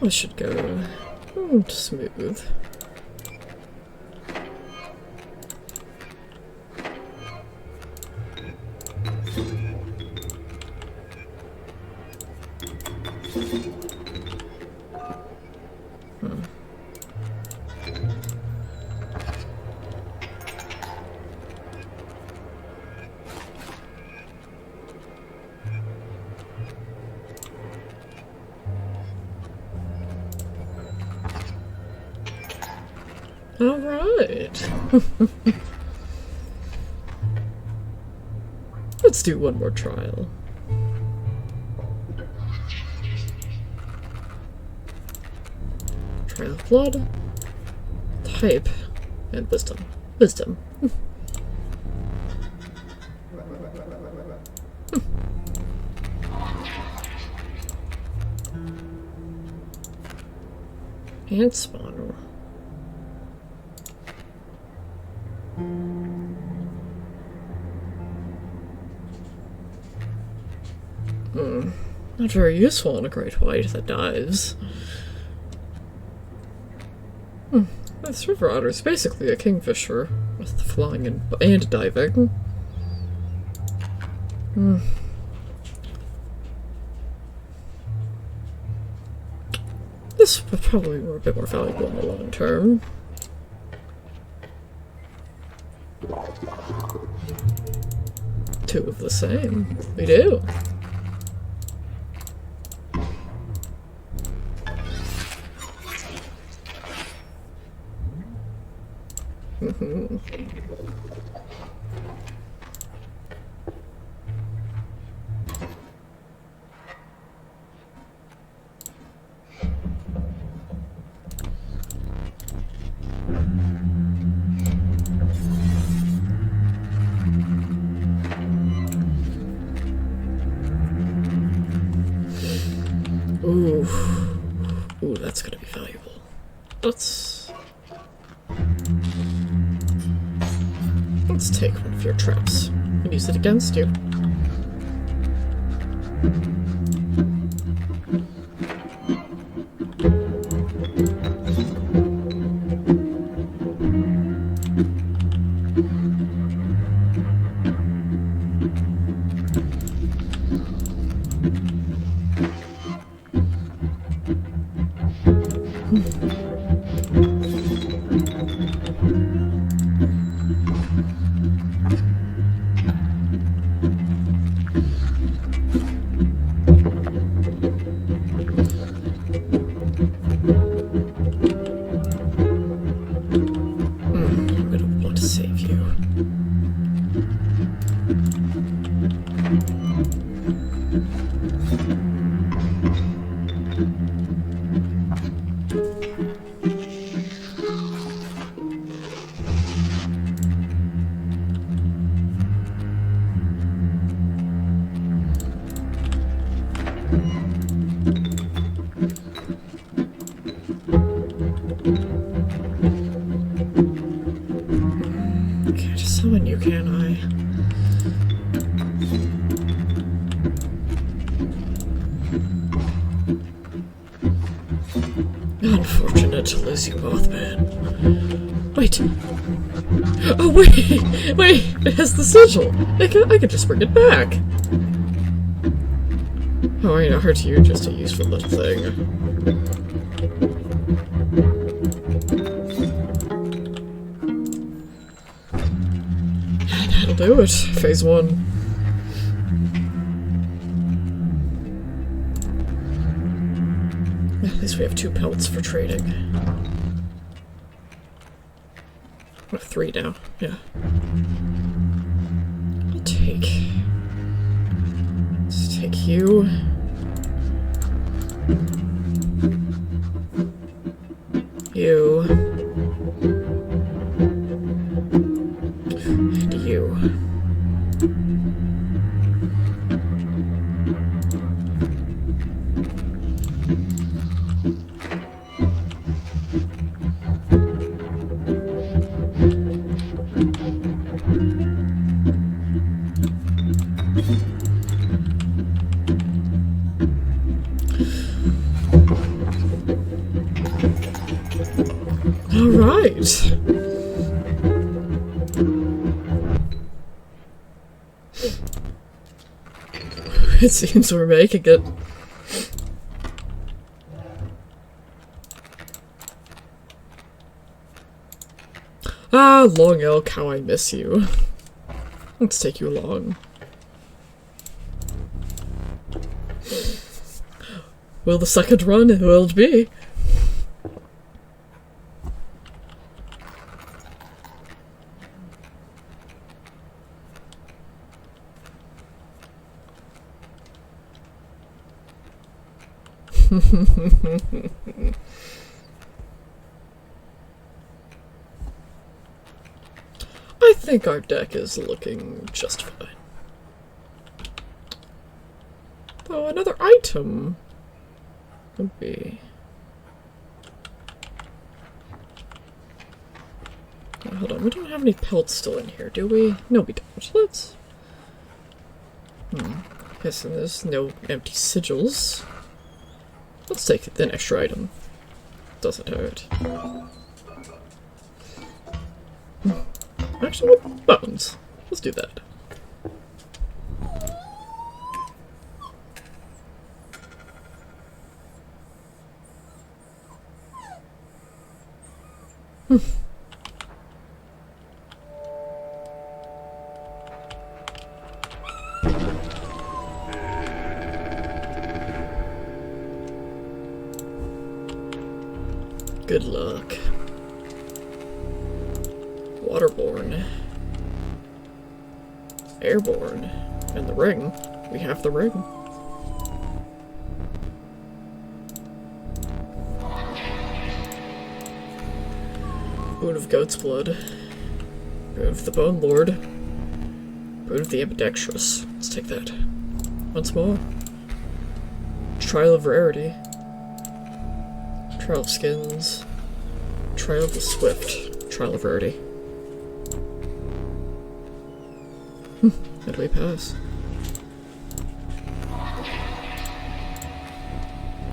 This should go smooth. All right. Let's do one more trial. Trial of blood, type, and wisdom. Wisdom. And spawner. Not very useful in a great white that dives. This river otter is basically a kingfisher with flying and diving. This would probably be a bit more valuable in the long term. Two of the same. We do. Ooh, that's gonna be valuable. Let's take one of your traps and use it against you. Can't just summon you, can I? Unfortunate to lose you both, man. Wait. Oh, wait! It has the sigil! I can just bring it back! Oh, I know, her to you, just a useful little thing. That'll do it. Phase 1. At least we have 2 pelts for trading. Or 3 now, yeah. Let's take you. You. And you. Alright. It seems we're making it. Ah, Long Elk, how I miss you. Let's take you along. Will the second run will it be? I think our deck is looking just fine. Oh, another item would be... Oh, hold on, we don't have any pelts still in here, do we? No, we don't. Let's... Yes, and there's no empty sigils. Let's take an extra item. Doesn't hurt. Actually, what bones? Let's do that. Good luck. Waterborne. Airborne. And the ring. We have the ring. Boon of Goat's Blood. Boon of the Bone Lord. Boon of the Ambidextrous. Let's take that. Once more. Trial of Rarity. Trial of Skins. Trial of the Swift. Trial of Rarity. How do we pass?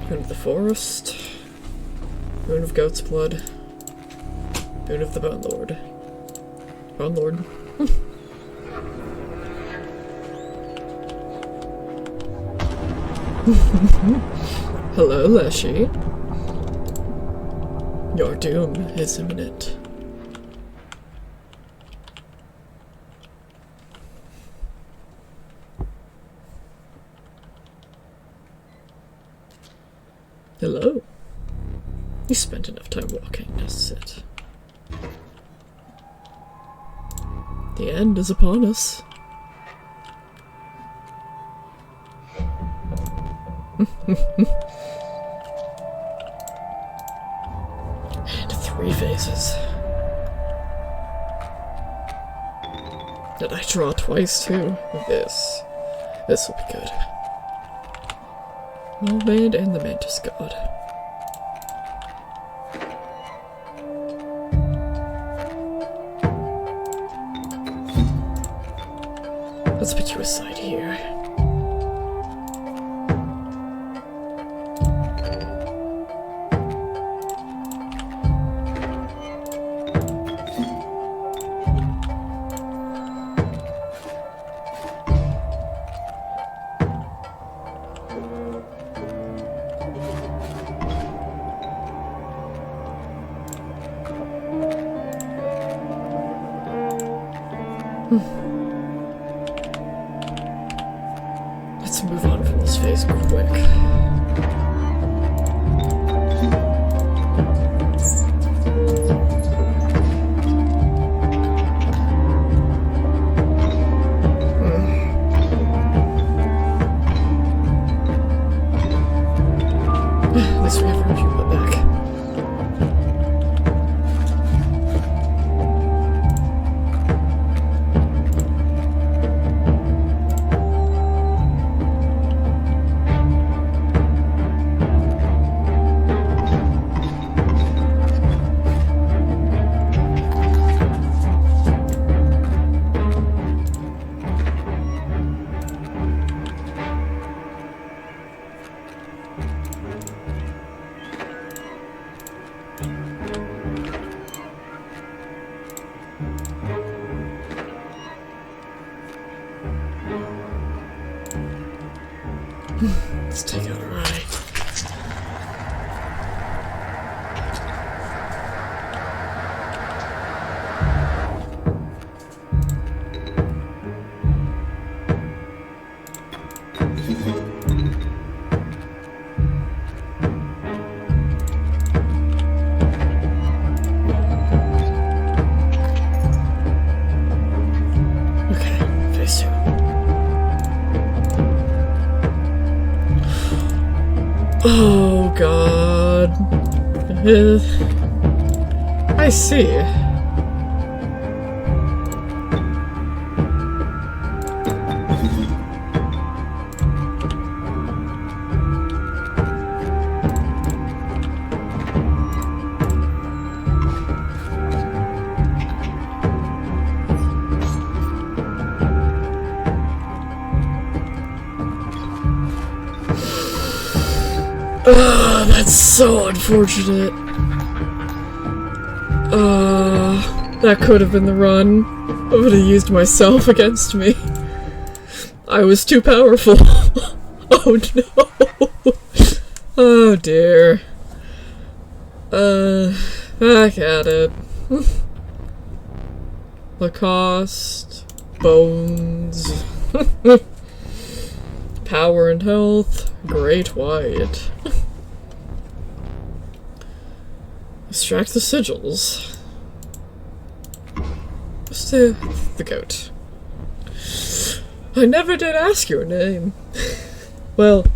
Boon of the Forest. Boon of Goat's Blood. Boon of the Bone Lord. Bone Lord. Hello, Leshy. Your doom is imminent. Hello. You spent enough time walking, now sit. The end is upon us. And 3 phases. Did I draw twice too? This will be good. Mermaid and the Mantis God. Let's put you aside here. Let's move on from this phase quick. At least we have our people back. Let's take out our eye. Oh god. I see. That's so unfortunate. That could have been the run. I would have used myself against me. I was too powerful. Oh no. Oh dear. Back at it. Lacoste. Bones. Power and health. Great White. Extract the sigils. Stay the goat. I never did ask your name. Well,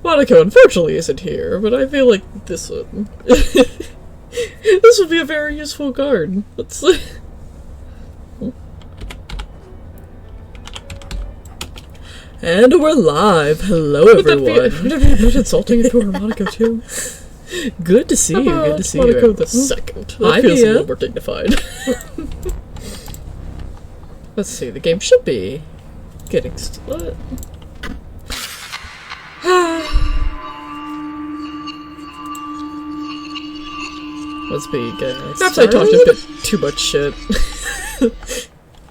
Monaco unfortunately isn't here, but I feel like this would this would be a very useful guard. Let's And we're live. Hello everyone. Would that be a bit insulting if you were Monaco too? Good to see you. Good to see you. Monaco the second. That feels a little more dignified. Let's see. The game should be getting started. Let's be good. Perhaps I talked a bit too much shit.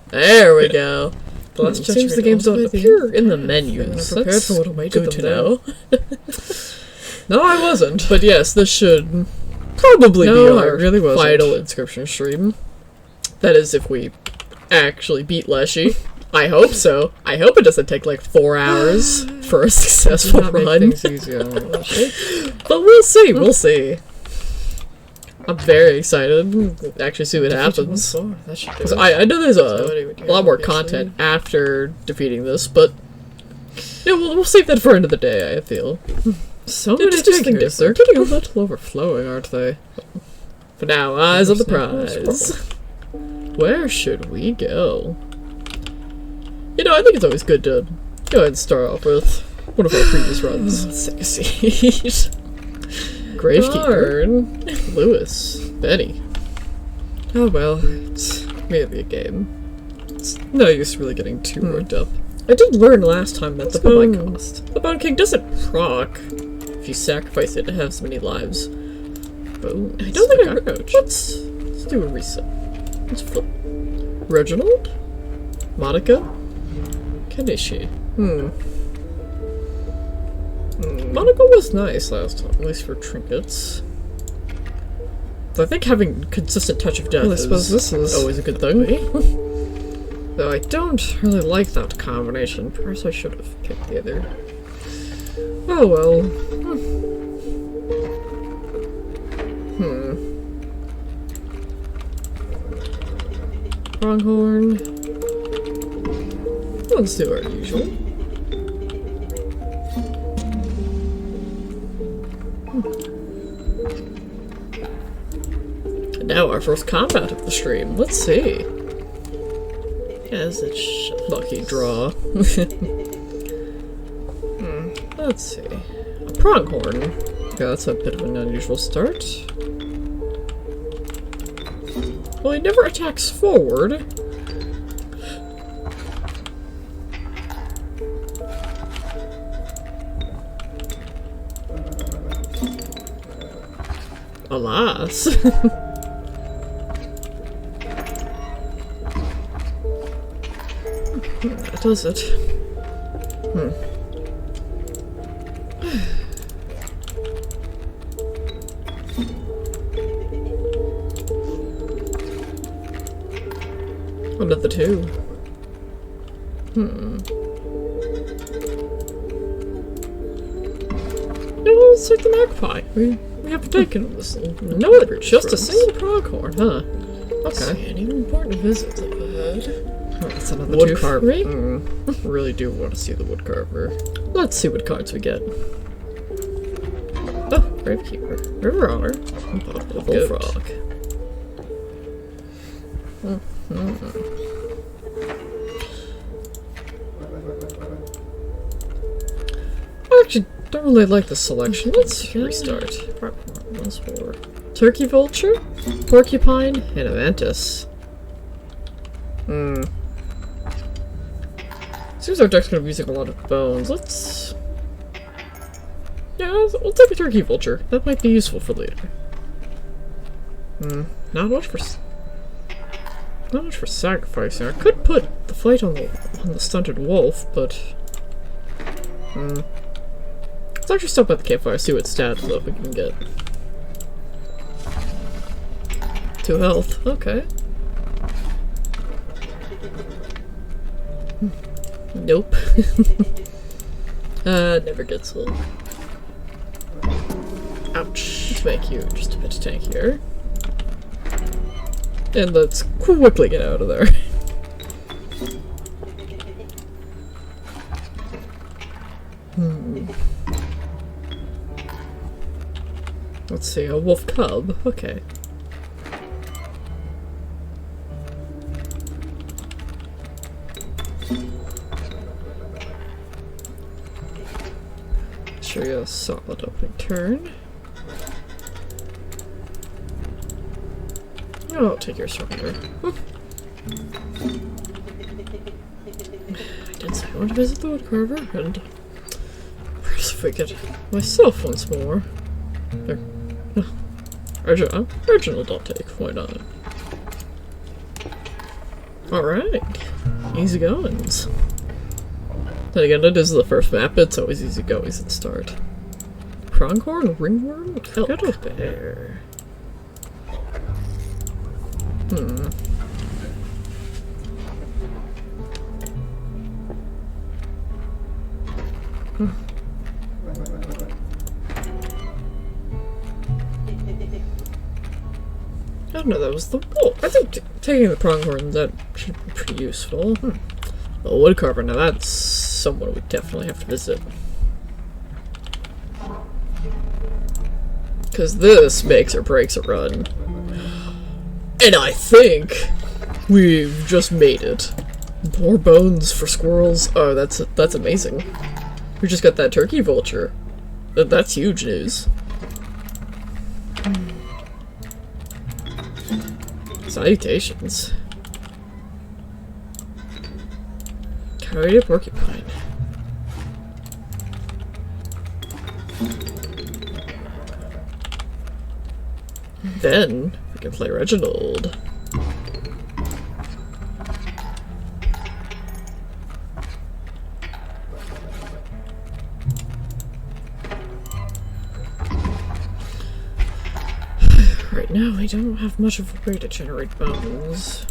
There we go. It seems the games don't appear in the menus. That's for what good to know. No, I wasn't. But yes, this should probably be our final Inscryption stream. That is, if we actually beat Leshy. I hope so. I hope it doesn't take like 4 hours for a successful run. But we'll see. We'll see. I'm very excited to actually see what happens. Because I know there's a lot more content after defeating this, but yeah, we'll save that for another day, I feel. So many figures. They're getting a little overflowing, aren't they? For now, eyes on the prize. Where should we go? You know, I think it's always good to go ahead and start off with one of our previous runs. Seat. Gravekeeper. Lewis. Benny. Oh well, it's maybe a game. It's no use really getting too worked up. I did learn last time that the Bone King doesn't proc if you sacrifice it to have so many lives. Boom. I don't think I heard. Let's do a reset. Let's flip. Reginald? Monica? Kanishi. Monaco was nice last time, at least for trinkets. I think having consistent touch of death is always a good thing. Though I don't really like that combination. Perhaps I should have picked the other. Oh well. Pronghorn. Let's do our usual. And now our first combat of the stream. Let's see. As it's lucky draw. Let's see. A pronghorn. Yeah, that's a bit of an unusual start. Well, he never attacks forward. Alas. That does it. One of the two. No, let's take the magpie. We haven't taken this. No, just a single pronghorn, huh? Okay. Any important visits I've had? That's another wood carver. Really do want to see the wood carver. Let's see what cards we get. Oh, Gravekeeper. River Otter. Bullfrog. I actually don't really like the selection. Let's restart. Once more. Turkey Vulture, Porcupine, and a Mantis. Seems our deck's gonna be using a lot of bones. Let's... yeah, we'll take a Turkey Vulture. That might be useful for later. Not much for sacrificing. I could put the fight on the stunted wolf, but... let's actually stop at the campfire, see what stats up we can get. 2 health, okay. Nope. Never gets old. Ouch. Let's make you just a bit tankier. And let's quickly get out of there. Let's see, a wolf cub. Okay. Sure, you a solid opening turn. Oh, I'll take your surrender. I did say I want to visit the woodcarver, and perhaps if we get myself once more. There. Original I'll take, why not? Alright. Easy goings. Then again, it is the first map, it's always easy goings at start. Pronghorn, ringworm, elk bear. I don't know, that was the wolf. I think taking the pronghorn, that should be pretty useful. A woodcarver, now that's someone we definitely have to visit. Because this makes or breaks a run. And I think we've just made it. More bones for squirrels. Oh, that's amazing. We just got that turkey vulture. That's huge news. Salutations. Carry a porcupine. Then we can play Reginald. Right now, we don't have much of a way to generate bones.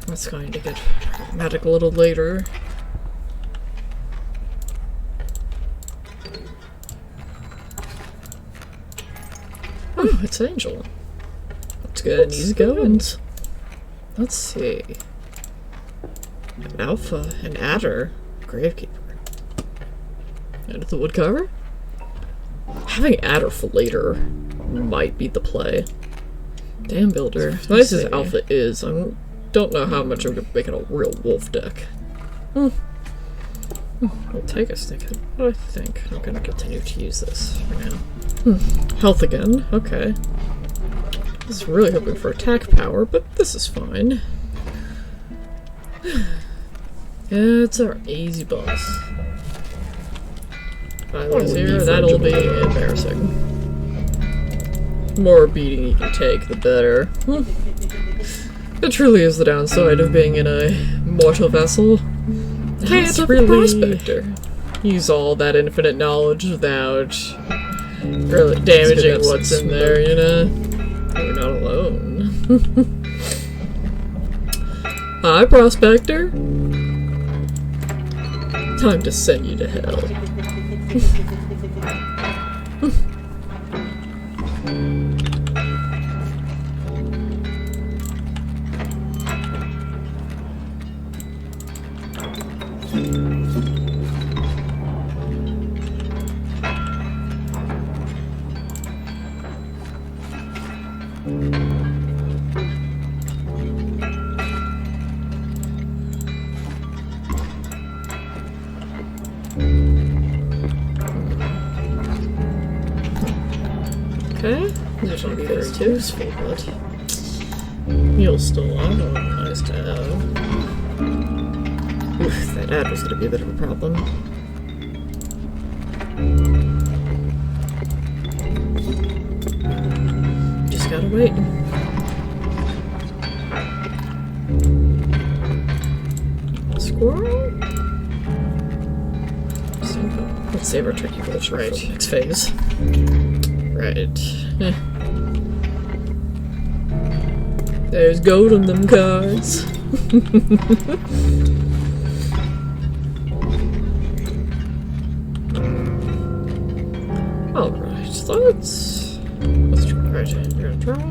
That's going to get problematic a little later. Oh, it's Angel. That's good. Easy goings. Let's see. An alpha, an adder, gravekeeper. And the woodcarver? Having adder for later might be the play. Dam builder. As nice as alpha is, I don't know how much I'm gonna make it a real wolf deck. I'll take a stick. What do I think? I'm gonna continue to use this for now. Health again. Okay. I was really hoping for attack power, but this is fine. It's our easy boss. If I lose here, that'll be embarrassing. The more beating you can take, the better. It truly is the downside of being in a mortal vessel. Hey, it's really... Prospector. use all that infinite knowledge without really damaging what's in there, you know? We're not alone. Hi, Prospector. Time to send you to hell. Okay, there's gonna be very useful, but you'll still are nice to have. Oof, that ad was gonna be a bit of a problem. Just gotta wait. Squirrel? Let's save our tricky vulture for the next phase. Right. There's gold on them cards. Alright, let's try. Right, you're gonna try.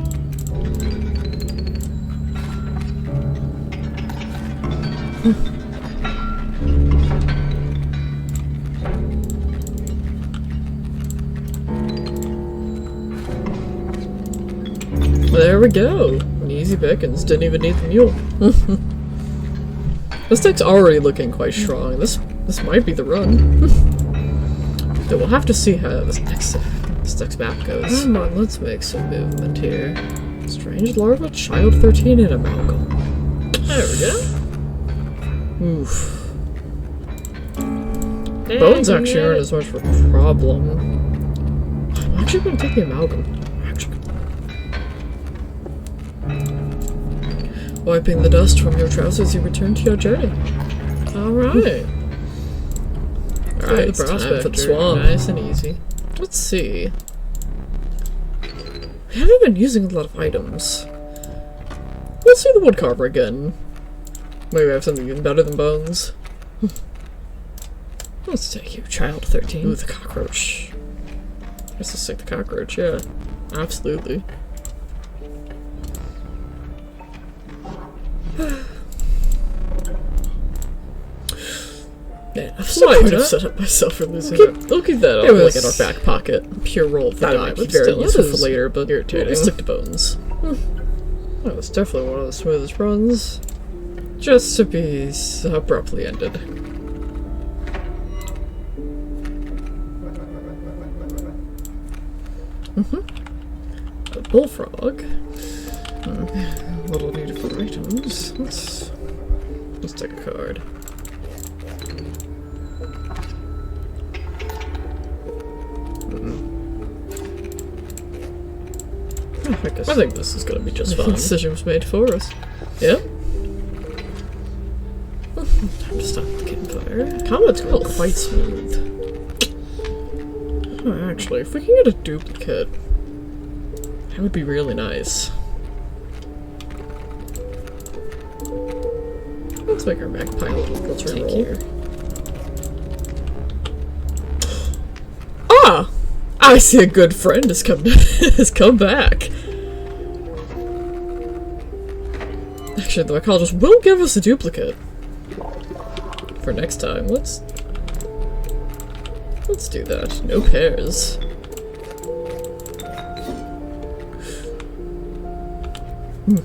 There we go. Easy pickings. Didn't even need the mule. This deck's already looking quite strong. This might be the run. Though we'll have to see how this next map goes. Come on, let's make some movement here. Strange larva, child 13 in amalgam. There we go. Oof. Bones actually aren't as much of a problem. I'm actually gonna take the amalgam. Wiping the dust from your trousers, you return to your journey. Alright. Alright, it's time for the swamp. Nice and easy. Let's see. We haven't been using a lot of items. Let's do the woodcarver again. Maybe we have something even better than bones. Let's take you, child 13. Ooh, the cockroach. Let's just take the cockroach, yeah. Absolutely. Man, I might have set up myself for losing it. Look at that, like in our back pocket. Pure roll of the die, but very useful for later, but irritating. We'll stick to bones. That was definitely one of the smoothest runs. Just to be abruptly ended. A bullfrog. Little needed for items. Let's take a card. I think this is gonna be just fine. The decision was made for us. Yep. Time to stop the campfire. Combat's going quite smooth. Oh, actually, if we can get a duplicate, that would be really nice. Let's make our magpie a little tankier. Ah! I see a good friend has come back. Actually, the mycologist will give us a duplicate for next time. Let's do that. No pairs.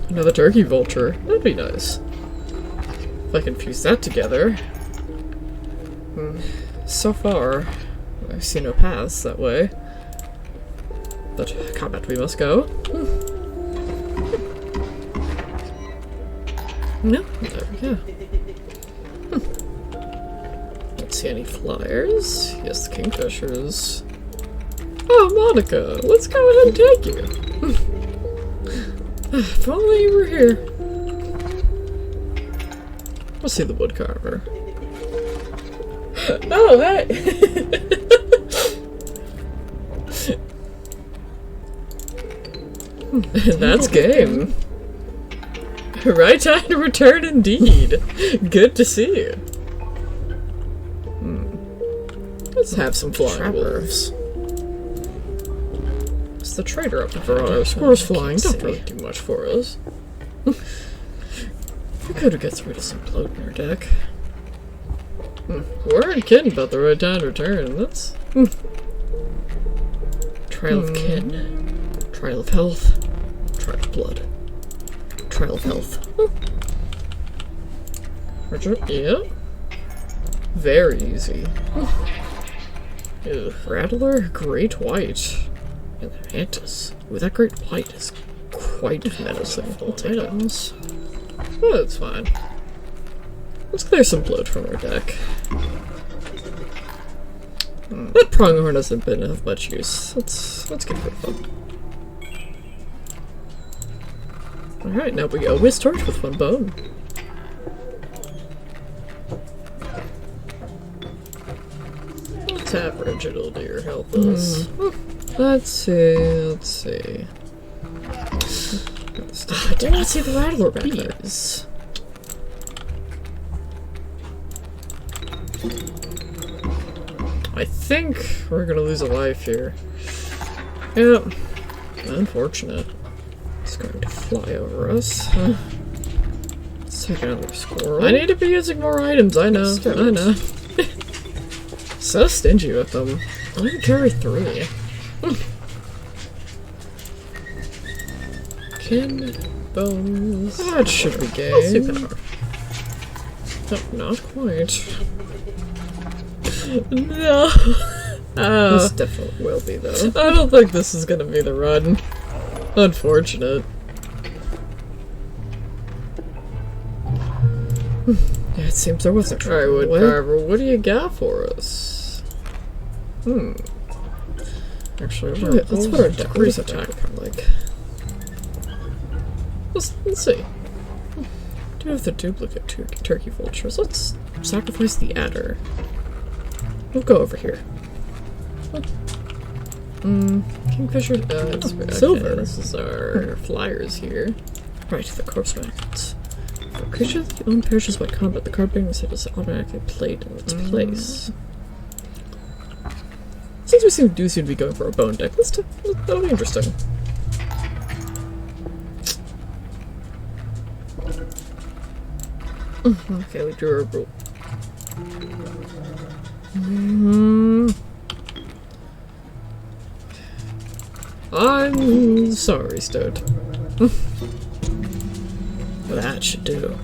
Another turkey vulture. That'd be nice. If I can fuse that together. So far, I see no paths that way. But combat we must go. No, there we go. Don't see any flyers. Yes, the kingfishers. Oh, Monica, let's go ahead and take you. If only you were here. We'll see the woodcarver. Oh, hey! That's game. Right time to return indeed. Good to see you. Let's have some flying wolves. It's the trader up for our scores flying. Don't really do much for us. We could have got rid of some bloat in our deck. Weren't kidding about the right time to return. That's trial of kin, trial of health, trial of blood, trial of health. Yeah, very easy. Rattler, Great White, and the Mantis. Ooh, that Great White is quite menacing. I'll take it. Oh, that's fine. Let's clear some bloat from our deck. That pronghorn hasn't been of much use. Let's get rid of them. Alright, now we go Whiz Torch with 1 bone. Let's average it'll do your health is. Let's see. I did not see the Rattler back there. I think we're gonna lose a life here. Yep. Unfortunate. It's going to fly over us. Let's take another squirrel. I need to be using more items, I know. I know. So stingy with them. I only carry 3. Kin, bones. That should be gay. Nope, not quite. No. This definitely will be, though. I don't think this is gonna be the run. Unfortunate. Yeah, it seems there was a try. Alright, Woodcarver, what do you got for us? Actually, let's put our decrease attack on, like... Let's see. Do have the duplicate turkey vultures. Let's sacrifice the adder. We'll go over here. Kingfisher, silver. Okay, this is our flyers here. Right, the corpse magnets. For a creature that you own perishes by combat, the card being set is automatically played in its place. Since we seem to be going for a bone deck, that'll be interesting. Okay, we drew our rule. I'm sorry, Stoat. That should do.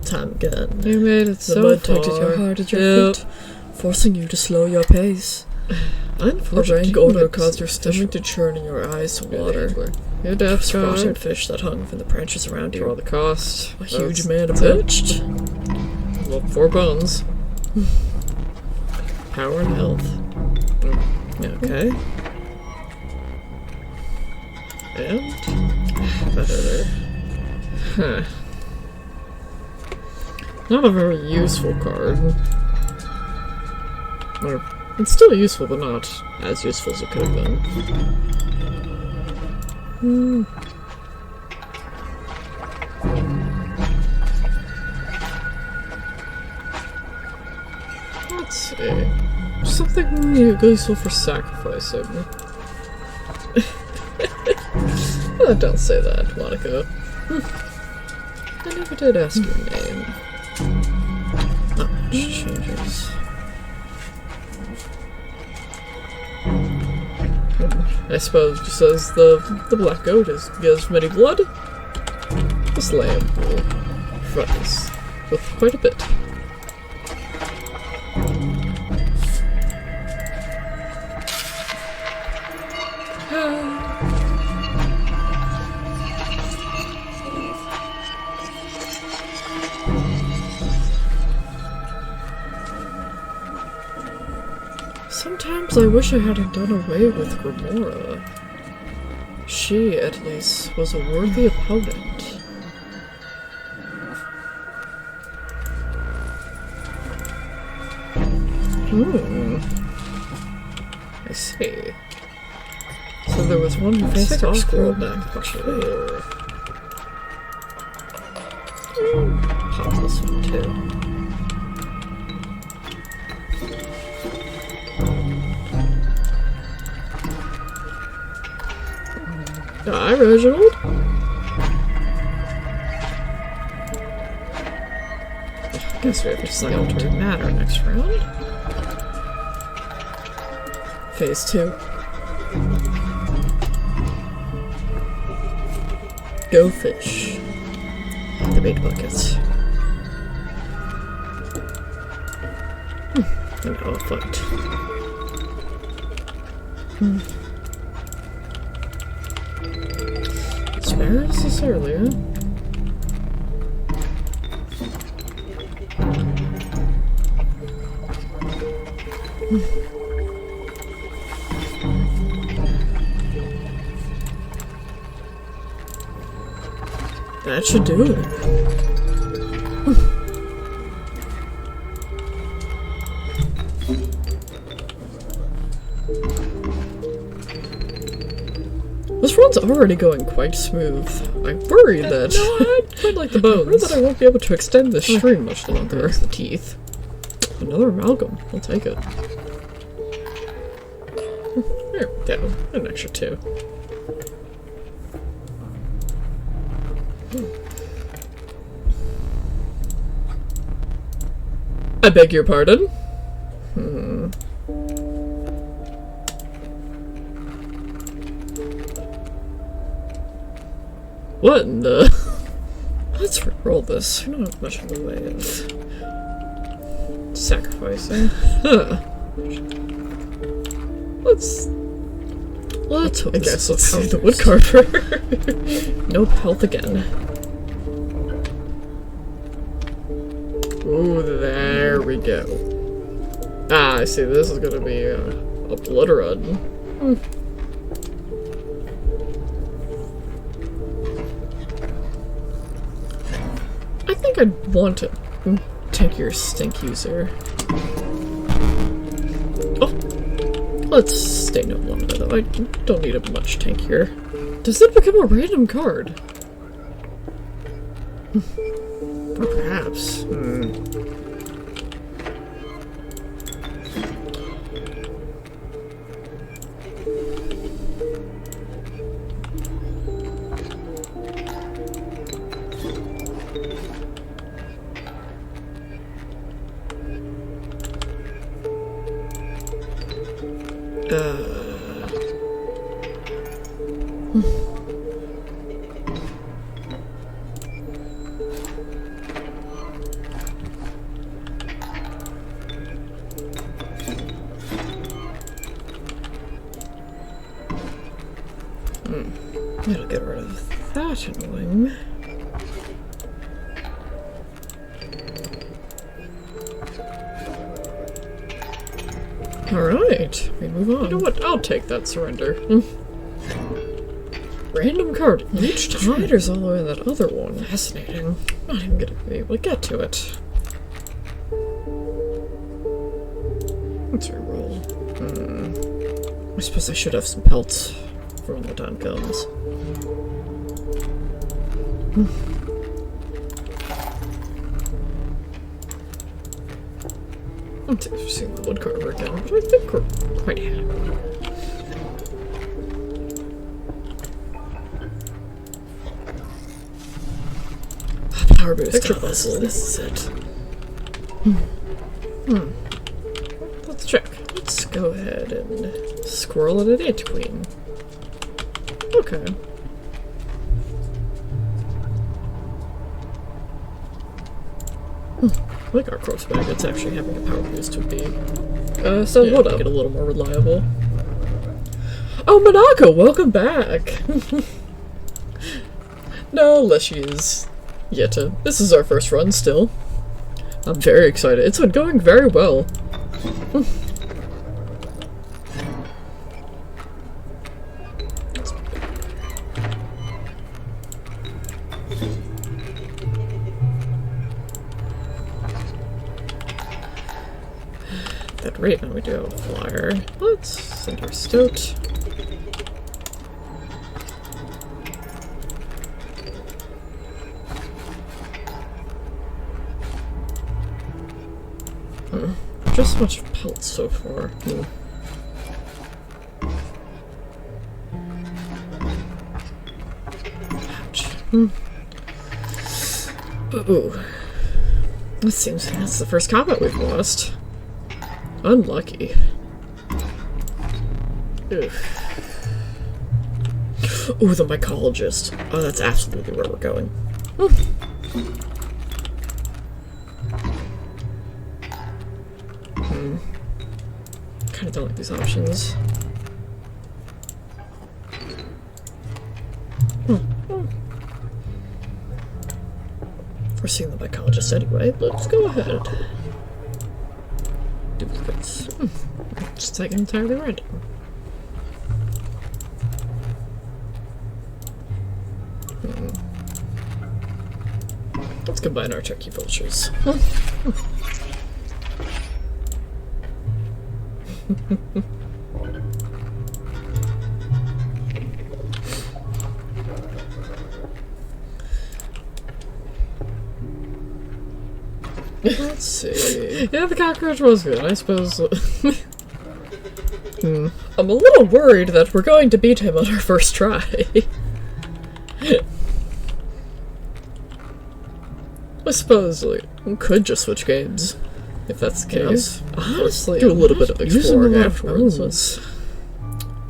Time again. You made it so far. The mud tugged at your heart at your feet, forcing you to slow your pace. Unfortunately, a rank odor caused your stomach to churn and your eyes to water. Your death sprouted fish that hung from the branches around you. For all the cost. A huge man emerged. Well, 4 bones. Power and health. Okay. And... Huh. Not a very useful card. Or, it's still useful, but not as useful as it could have been. Let's see. Something useful for sacrificing. Oh, don't say that, Monica. I never did ask your name. Not much changes. I suppose just as the black goat gives many blood, this lamb will provide us with quite a bit. Sometimes I wish I hadn't done away with Grimora. Leshy, at least, was a worthy opponent. I see. So there was one who faced off scroll back before. Pop this one too. Hi, Reginald. I guess we have to sign to matter next round. Phase 2. Go fish. The bait buckets. And now a fight. Spare necessarily, huh? That should do it. This run's already going quite smooth. I worry that I quite like the bones. I worry that I won't be able to extend this stream much longer. There's the teeth. Another amalgam. I'll take it. There we go. An extra 2. I beg your pardon? What in the... Let's roll this. We don't have much of the way of sacrificing. Huh. Let's hope this will help the woodcarver. Nope, health again. Ooh, there we go. Ah, I see. This is gonna be a blood run. I think I'd want to take your stink user. Oh, let's stay no longer though. I don't need a much tankier. Does it become a random card? Or perhaps. That'll get rid of that annoying. Alright, we move on. You know what? I'll take that surrender. Random card each time. Trader's all the way in that other one. Fascinating. Not even gonna be able to get to it. Let's reroll. I suppose I should have some pelts for when the time comes. I'm seeing the woodcarver again, but I think we're quite happy. Power boost. Extra vessel. This is it. Let's check. Let's go ahead and squirrel it at 8 queen. Okay. I like our corpse bag. It's actually having a power boost would be. So yeah, hold up. Get a little more reliable. Oh, Monaco, welcome back. No, Leshy is yet to. This is our first run still. I'm very excited. It's been going very well. At that rate, now we do have a flyer. Let's send our stoat. Just so much pelt so far. Ouch. Ooh. That seems that's the first combat we've lost. Unlucky. Ugh. Ooh, the mycologist. Oh, that's absolutely where we're going. Kinda don't like these options. We're seeing the mycologist anyway. Let's go ahead. Duplicates. Just like entirely random. Let's combine our turkey vultures. Let's see. Yeah, the cockroach was good, I suppose. I'm a little worried that we're going to beat him on our first try. I suppose we could just switch games, if that's the case. Honestly, do a little bit of exploring afterwards.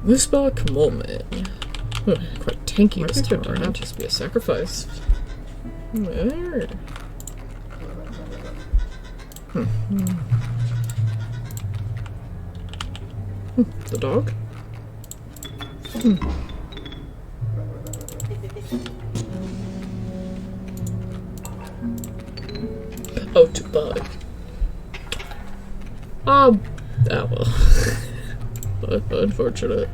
Moosebach Molman. Quite tanky this time around. Just be a sacrifice. There. The dog? Oh, to buy. Oh well. Unfortunate.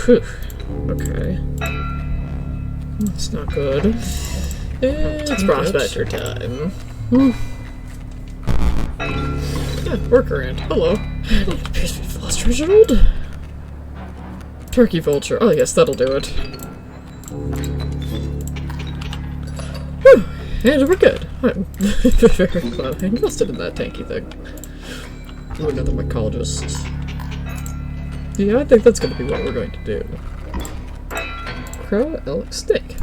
Whew. Okay. It's not good. It's prospector time. Yeah, workaround. Hello. It appears we've lost Reginald. Turkey vulture. Oh yes, that'll do it. Whew. And we're good. I'm very glad I invested in that tanky thing. Ooh, another mycologist. Yeah, I think that's going to be what we're going to do. Crow, elk, snake.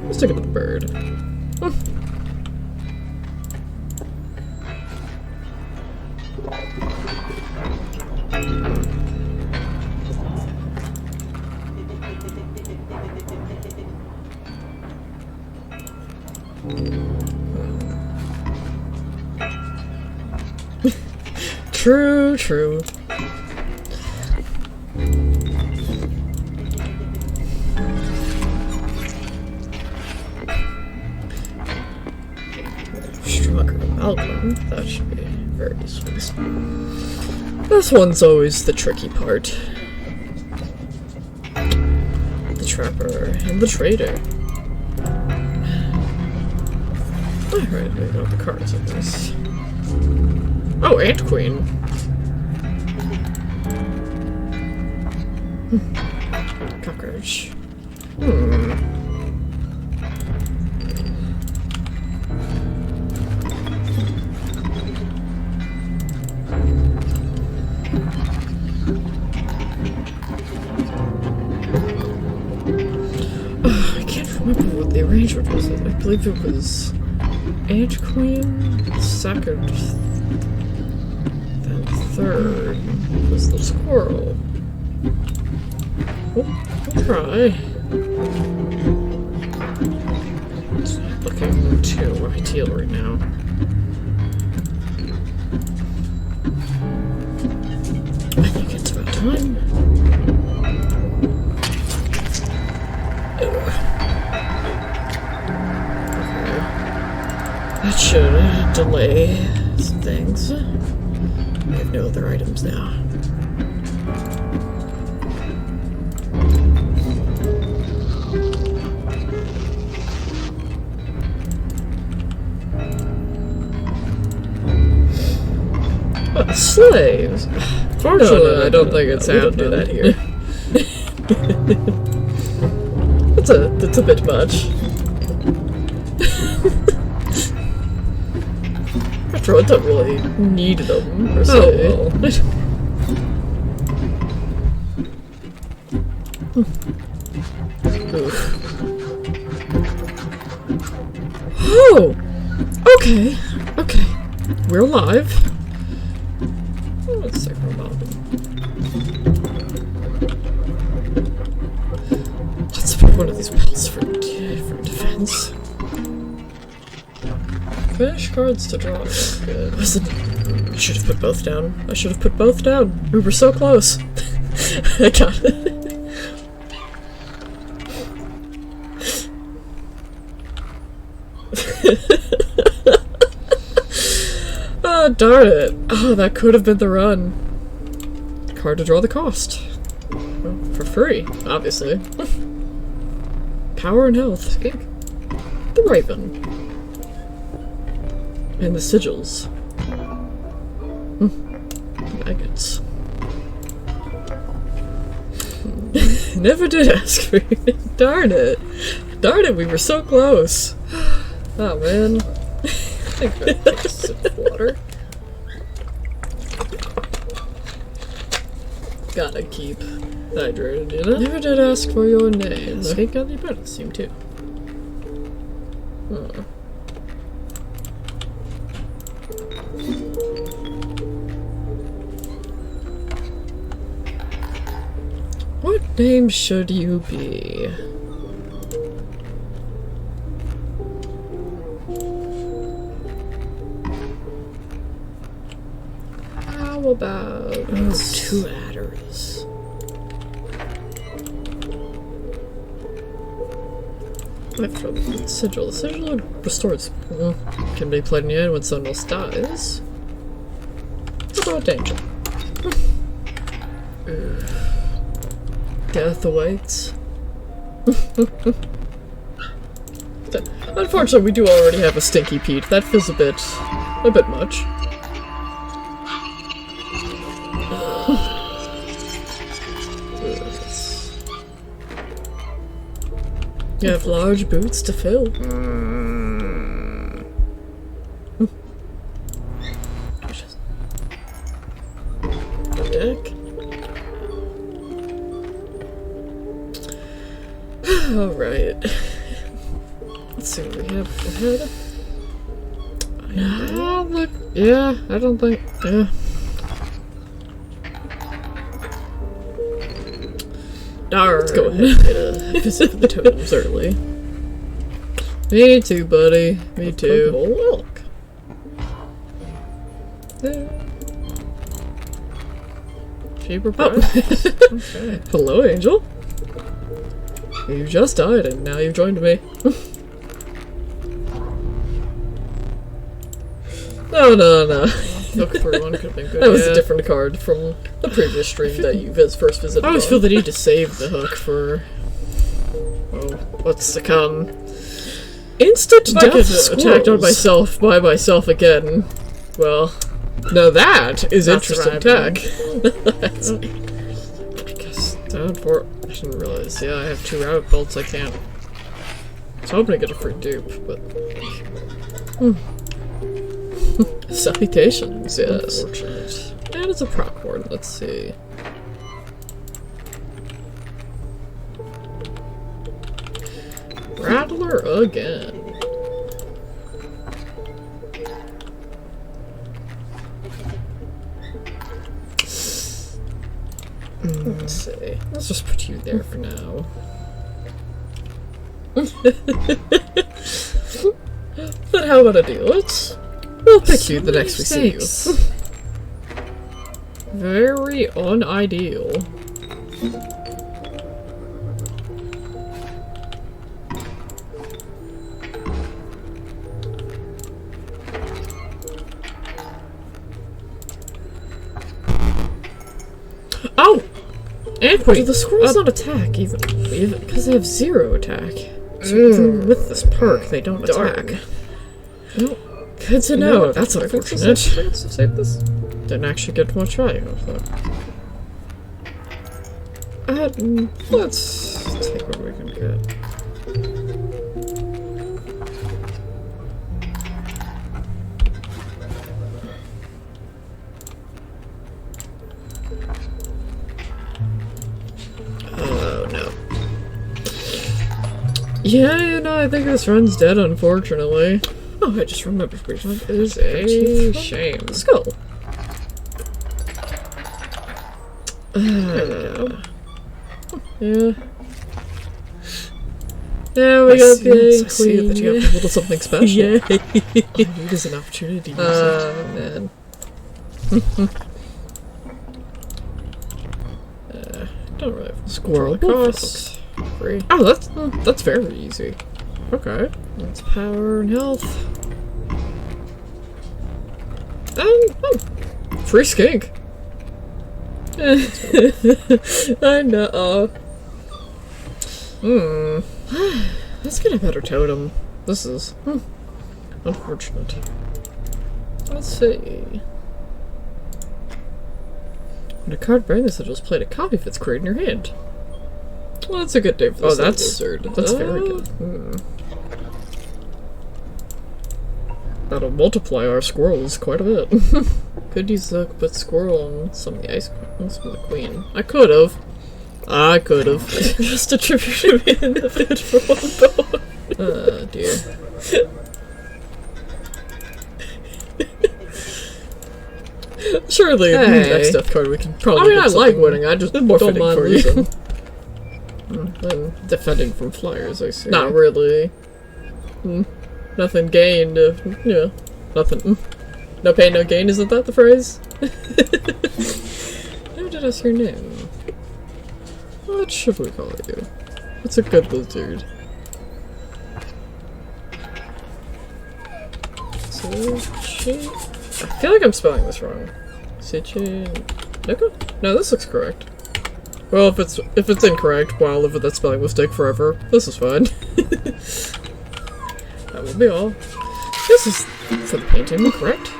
Let's take it with the bird. True, true. Stronger amalgam. That should be very useful. This one's always the tricky part. The trapper and the trader. Alright, we got the cards of this. Oh, Ant Queen. Cockroach. I can't remember what the arrangement was. I believe it was Ant Queen, second, then third was the squirrel. Oh, I'll try. It's looking too ideal right now. I think it's about time. Okay. That should delay some things. I have no other items now. Slaves! Fortunately, I don't think it's happening. We don't do that here. That's a bit much. After all, I don't really need them, per se. Oh, well. Oh! Okay. Okay. We're alive. Let's take a moment. Let's pick one of these belts for defense. Finish cards to draw. Good. I should have put both down. I should have put both down. We were so close. I got it. Oh, darn it. Oh, that could have been the run. Card to draw the cost. Well, for free, obviously. Power and health. Skink. The Raven. And the sigils. Maggots. Never did ask for it. Darn it. Darn it, we were so close. Oh, man. I think I'm gonna take a sip of water. Gotta keep hydrated, you know? Never did ask for your name. Skink got the apprentice team, too. Huh. What name should you be? How about two adders? I have trouble with the sigil. The sigil restores can be played in your hand when someone else dies. What about danger? Death awaits. Unfortunately, we do already have a Stinky Pete. That feels a bit much. You have large boots to fill. Deck. Alright. Let's see what we have ahead. Yeah, I don't think. Yeah. Darn. Let's go ahead and get a visit of the totems early. Me too, buddy. Me too. Look. There. Cheaper price. Okay. Hello, Angel. You just died and now you've joined me. No. Look for one could have been good. That was a different card from the previous stream that you first visited. I always feel the need to save the hook for what's to come. Instant death attacked on myself by myself again. Well, now that is interesting tech. That's I guess down for. I didn't realize. Yeah, I have 2 rabbit bolts. I can't. I was hoping to get a free dupe, but. Salutations, yes. Unfortunate. And it's a proc ward, let's see. Rattler again. Let's see. Let's just put you there for now. But how about a deal? We'll pick you the next we see you. Very unideal. Oh! And Wait, do the squirrels not attack even because they have 0 attack? So even with this perk, they don't attack. Well, good to know. That's I unfortunate. think to save this. Didn't actually get much value of that. Let's take what we can get. Oh no. Yeah, you know, I think this run's dead, unfortunately. Oh, I just remembered which one It is a shame. Skull. There we go. Yeah. Yeah, we got the I see that you have a little something special. Yay! All you need is an opportunity to use it. Man. Don't really have Squirrel costs. free. Oh, that's very easy. Okay. That's power and health. And free skink. I know. Let's get a better totem. This is unfortunate. Let's see. When a card bearing this sigil is played, a copy of its created in your hand. Well, that's a good day for Oh, this that's lizard. That's very good. That'll multiply our squirrels quite a bit. Could use the put squirrel on some of the ice creams from the queen. I could have. Just attribute me in the bid for one bone. Oh dear. Surely, Hey. next death card we can probably. I mean, get I like something winning. I just more don't fitting mind for you. losing. And defending from flyers, I see. Not really. Nothing gained. Yeah, nothing. No pain, no gain. Isn't that the phrase? How did I say your name? What should we call you? What's a good lizard? Suchi? I feel like I'm spelling this wrong. Suchi? Nika? No, this looks correct. Well, if it's incorrect, well, I'll live with that spelling mistake forever. This is fine. That will be all. This is for the painting, correct?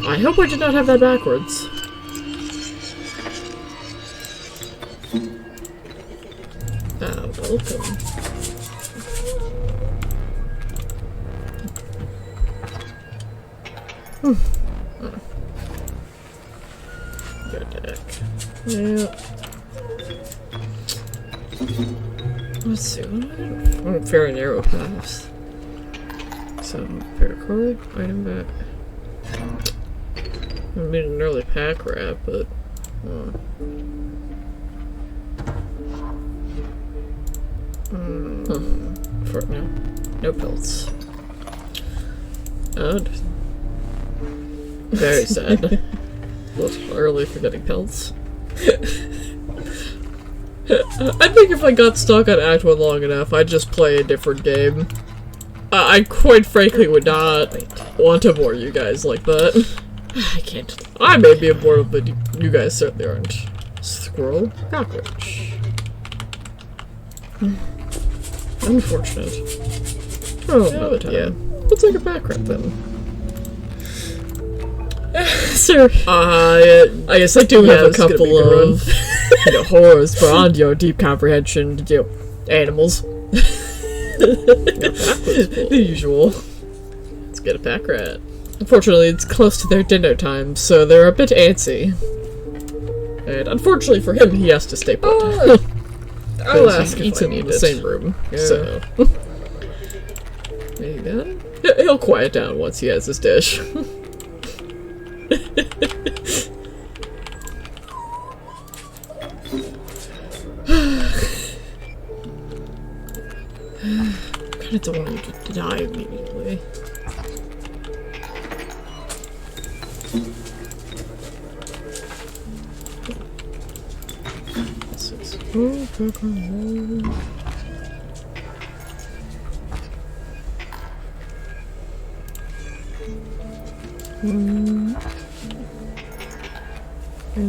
I hope I did not have that backwards. Ah, welcome. Good deck. Yeah. Let's see, what do I do? Oh, very narrow paths. So, paracord, item back. I made an early pack wrap, but. For no. No pelts. Odd. Very sad. A little early for getting pelts. I think if I got stuck on Act 1 long enough, I'd just play a different game. I quite frankly would not want to bore you guys like that. I can't. I may be bored, but you guys certainly aren't. Squirrel? Cockroach. Unfortunate. Oh, another time. Yeah. We'll take a back rep then. Sir. I guess I do have a it's gonna couple be a good of horrors beyond your deep comprehension, animals. The usual. Let's get a pack rat. Unfortunately, it's close to their dinner time, so they're a bit antsy. And unfortunately for him, he has to stay put. I'll ask if eats I in need the it. same room, Yeah. so there you go. He'll quiet down once he has his dish. Kinda don't want you to die immediately. Okay.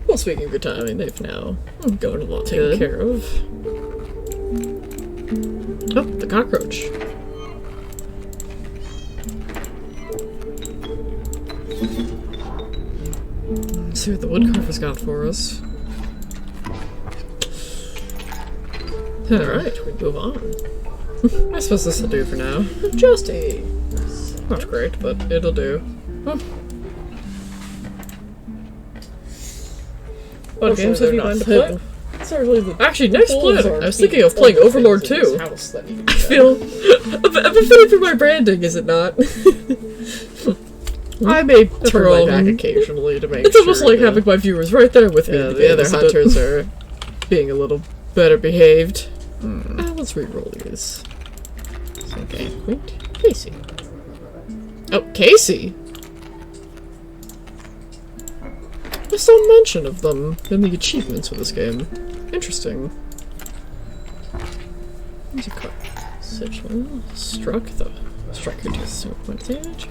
Well, speaking of good timing, they've now gone a lot Taken care of. Oh, the cockroach. Let's see what the woodcarver's got for us. Alright, we move on. I suppose this'll do for now. Just a... not great, but it'll do. What games have you been to play? Actually, next plan, I was thinking of playing Overlord 2. I feel a bit fitting for my branding, is it not? I may turn my back occasionally to make it's almost like having my viewers right there with me. Yeah, the other hunters are being a little better behaved. Let's re-roll these. Okay, wait, Casey. Oh, Casey! There's some mention of them in the achievements for this game. Interesting. There's a car. Sigil. Struck the... Struck your tooth. So went the edge.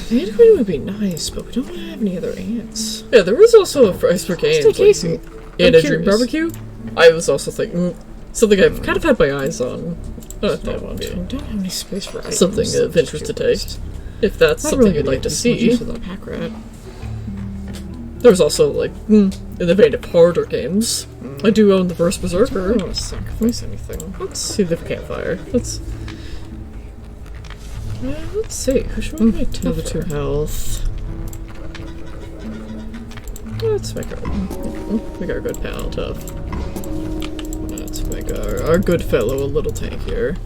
The ant queen would be nice, but we don't have any other ants. Yeah, there is also a price for games. Like, Casey. And a dream barbecue. I was also thinking something I've kind of had my eyes on. I don't have any space for items. Something of interest to taste. If that's something you'd like to see. Pack rat. There's also, like, in the vein of harder games. I do own the first Berserker. I don't want to sacrifice anything. Let's see the campfire. Let's see. Who should we make another 2 health? Let's make our good pal tough. Let's make our good fellow a little tankier.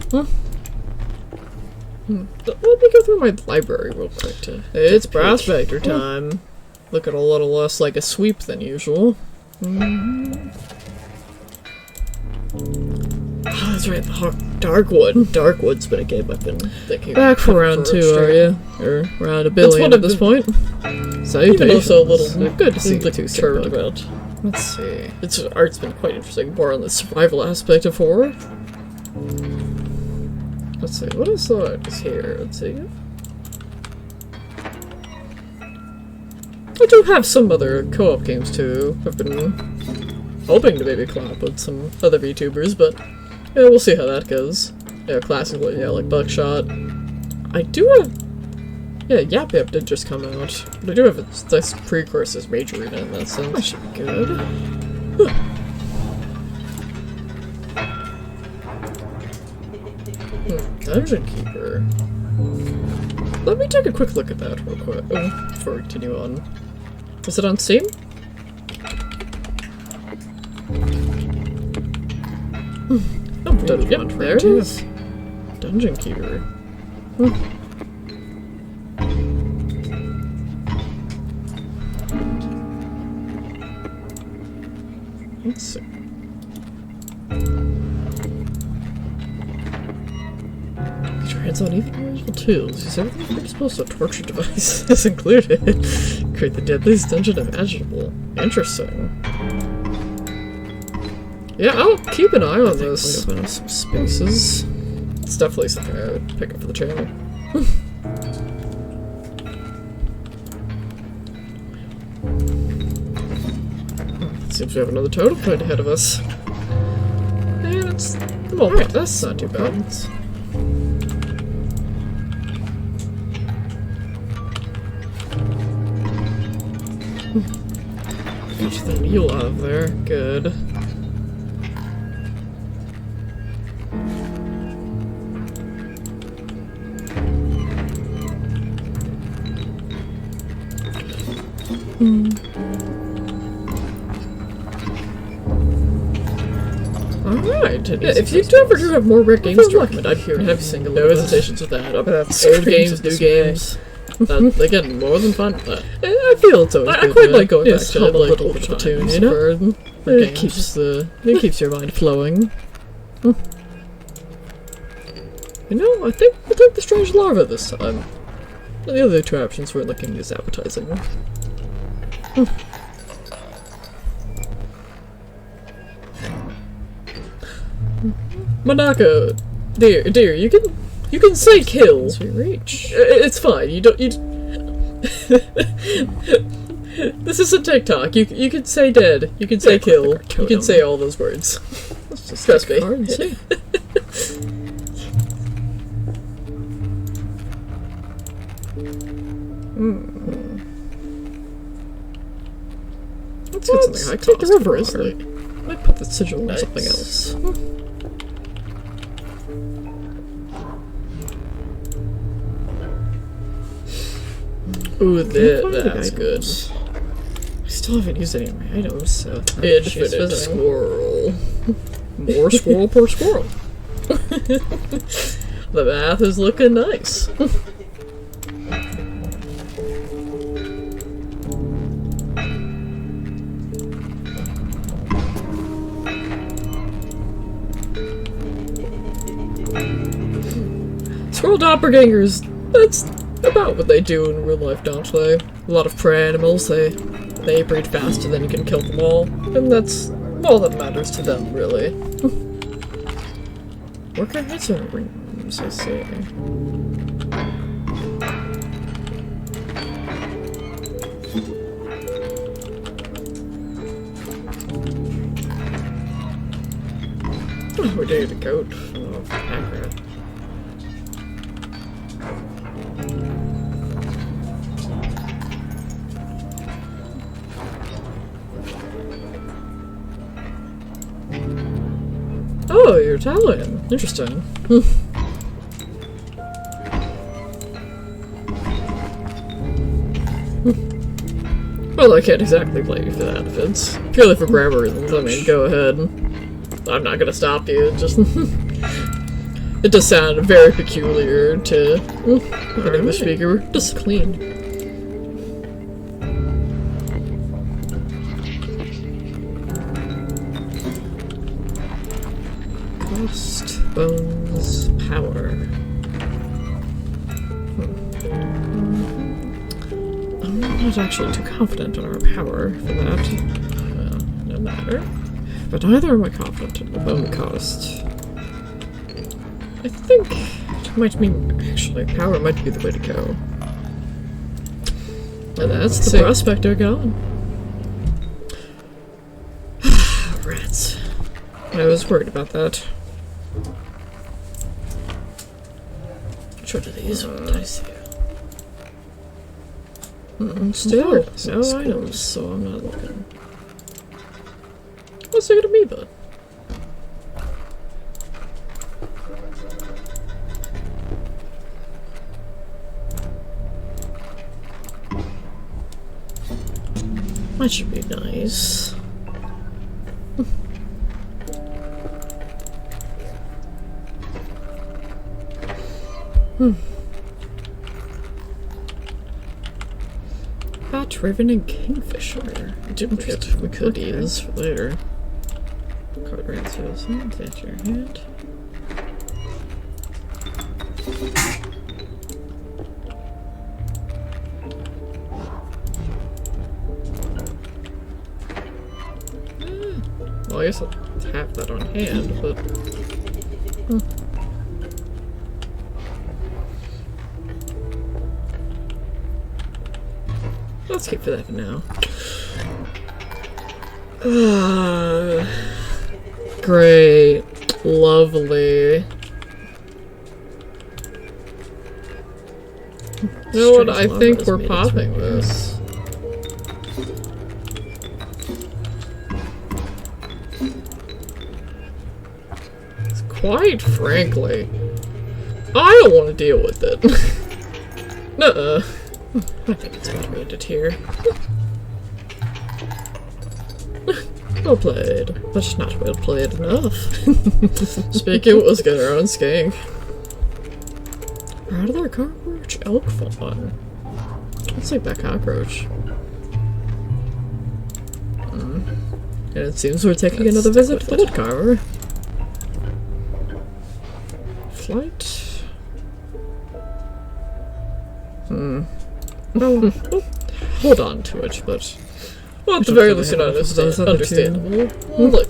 Let me go through my library real quick to... It's prospector time. Looking a little less like a sweep than usual. Oh, that's right, Darkwood. Darkwood's been a game I've been thinking back for round 2, are you? Or round 1 billion at this point. Salutations. Also a little good to see the 2 turned about. Let's see. Its art's been quite interesting, more on the survival aspect of horror. Let's see, what else is here? Let's see. I do have some other co-op games too. I've been hoping to maybe collab with some other VTubers, but yeah, we'll see how that goes. Yeah, classically, yeah, like Buckshot. I do have... Yeah, Yap Yap did just come out. But I do have a nice precursors Major Arena in that sense. That should be good. Dungeon Keeper. Let me take a quick look at that real quick before we continue on. Is it on Steam? Oh, yep, there it is. Dungeon Keeper. Let's see. Get your hands on even useful tools. Use everything from explosive torture devices included. Create the deadliest dungeon imaginable. Interesting. Yeah, I'll keep an eye on this. Open up some spaces. It's definitely something I would pick up for the channel. Seems we have another totem point ahead of us. And it's... well, right, that's not too bad. Get the mule out of there. Good. Alright, yeah, if you ever do have more rare games to recommend, I'm here to have single no hesitations with that. Old games, new games. They get more than fun. I feel it's always good. I quite like going back to like little tunes, you know? It keeps your mind flowing. You know, I think we'll take the strange larva this time. The other two options weren't looking as appetizing. Monaka, dear, you can say kill. As we reach. It's fine. You don't. This isn't TikTok. You can say dead. You can say kill. You can say all those words. Let's just Trust me. and see. Let's get something high Take the cost, river honestly. water. Might put the sigil on something else. Ooh, that's good. I still haven't used any of my items, so... Infinite squirrel. More squirrel per squirrel. The math is looking nice. Squirrel doppelgangers, that's about what they do in real life, don't they? A lot of prey animals, they breed faster than you can kill them all, and that's all that matters to them, really. Worker heads are rings, I see. Oh, we're doing a goat. Oh, accurate. Oh, you're Italian. Interesting. Well, I can't exactly blame you for that. If it's purely for grammar reasons, I mean, go ahead. I'm not gonna stop you. Just it does sound very peculiar to an English speaker. Just clean. Cost, bones, power. I'm not actually too confident in our power for that. No matter. But neither am I confident in the bone cost. I think it might mean actually power might be the way to go. And that's the prospector gone. Rats. I was worried about that. Which one of these ones I see? Still, no items, so I'm not looking. What's it gonna be, bud? That should be nice. Bat, Raven, and Kingfisher. We could use for later. Card ransos. That's your hand. Well, I guess I'll have that on hand, but... Let's keep that for now. Great. Lovely. You know what? I think we're popping this. Quite frankly, I don't want to deal with it. Nuh-uh. I think it's gonna read it here. Well played, but not well played enough. Speaking, let's get our own skank. Out of their cockroach elk fawn. Let's take that cockroach. And it seems we're taking another visit to the woodcarver. Flight. Well, hold on to it, but... Well, at the very least, you're not understandable. Look,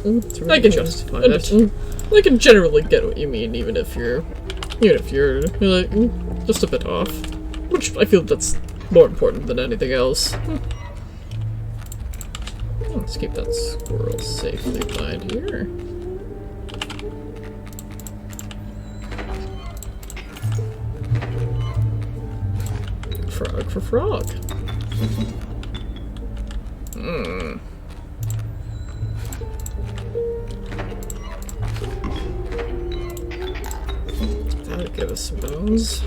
I can justify that. I can generally get what you mean, even if you're like, just a bit off. Which I feel that's more important than anything else. Let's keep that squirrel safely behind here. Frog for frog. That'll give us some bones.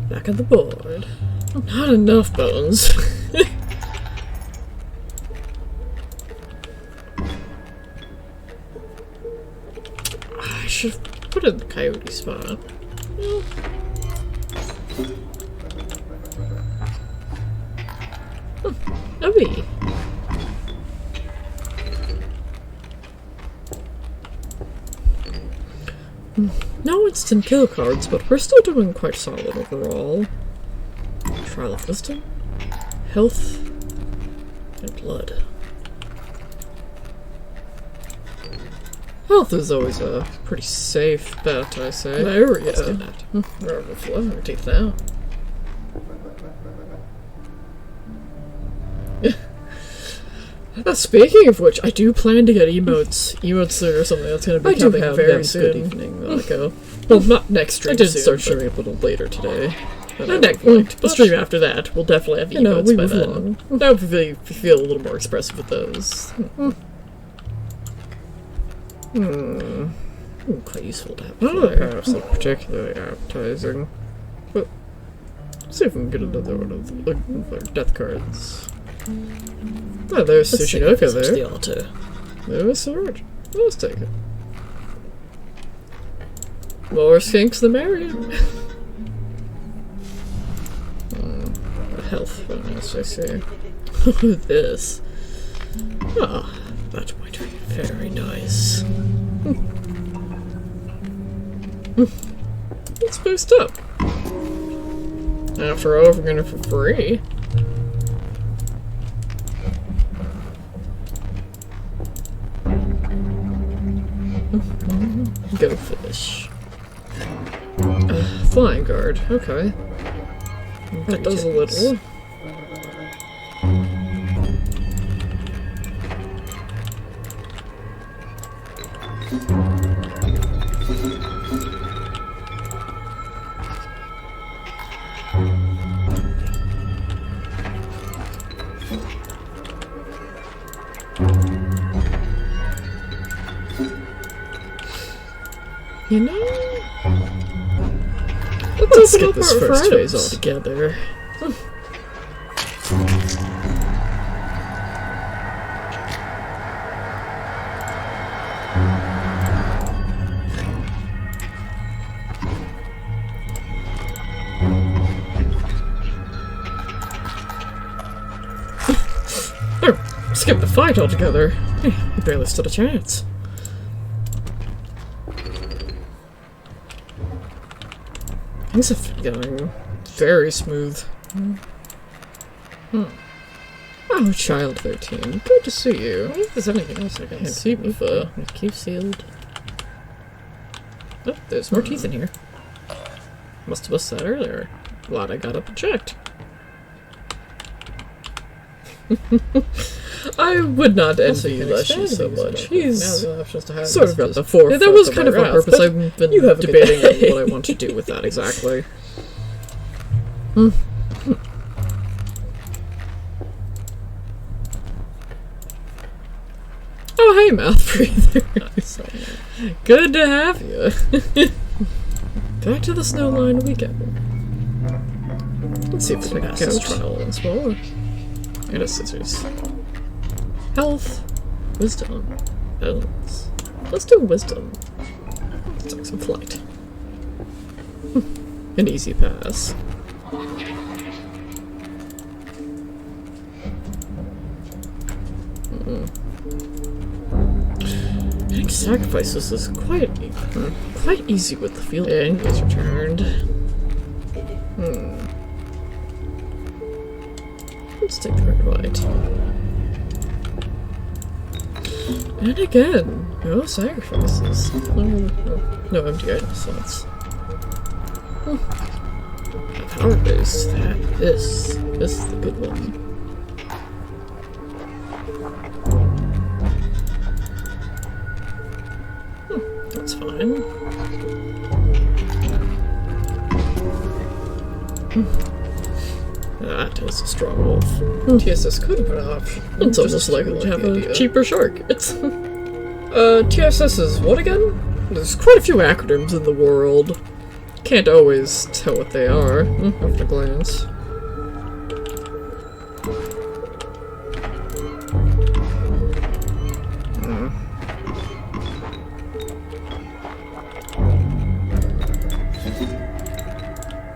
Back on the board. Not enough bones. I should have put it in the coyote spot. Well. Abby. No instant kill cards, but we're still doing quite solid overall. Trial of Wisdom, Health, and Blood. Health is always a pretty safe bet, I say. There we go. Let's do that. Overflow, take that out. Speaking of which, I do plan to get emotes or something that's going to be coming very soon. Good evening, Monaco. Well, not next stream. I did start showing up a little later today. Not next point. The stream after that, we'll definitely have emotes by then. That would feel a little more expressive with those. Quite useful to have. None of the paths look particularly appetizing. But let's see if we can get another one of the death cards. Oh, there's Tsushinoka there. The altar. There's a sword. Let's take it. More skinks the merrier. Health bonus, I see. This. Ah, that might be very nice. Let's boost up. After all, we're gonna for free. Go fish. Flying guard, okay. That does a little. You know, let's skip this first phase altogether. Skip the fight altogether. You barely stood a chance. Things have been going very smooth. Oh, Child 13. Good to see you. I wonder if there's anything else I can see before. Keep sealed. Oh, there's more teeth in here. Must have missed that earlier. Glad I got up and checked. I would not envy Leshy so much. He's sort of got the forefront. Yeah, that was kind of on purpose. I've been debating what I want to do with that exactly. Oh, hey, mouth breather. Good to have you. Back to the snow line weekend. Let's see if we can pass this trial once more. And a scissors. Health. Wisdom. Bones. Let's do wisdom. Let's take some flight. An easy pass. Making sacrifices is quite easy with the field. And he's returned. Let's take the red white. And again, no sacrifices. No empty item slots. Power base. This is the good one. That's fine. That is a strong wolf. TSS could have been an option. It's almost like we have a cheaper shark. It's TSS is what again? there's quite a few acronyms in the world. Can't always tell what they are after a glance.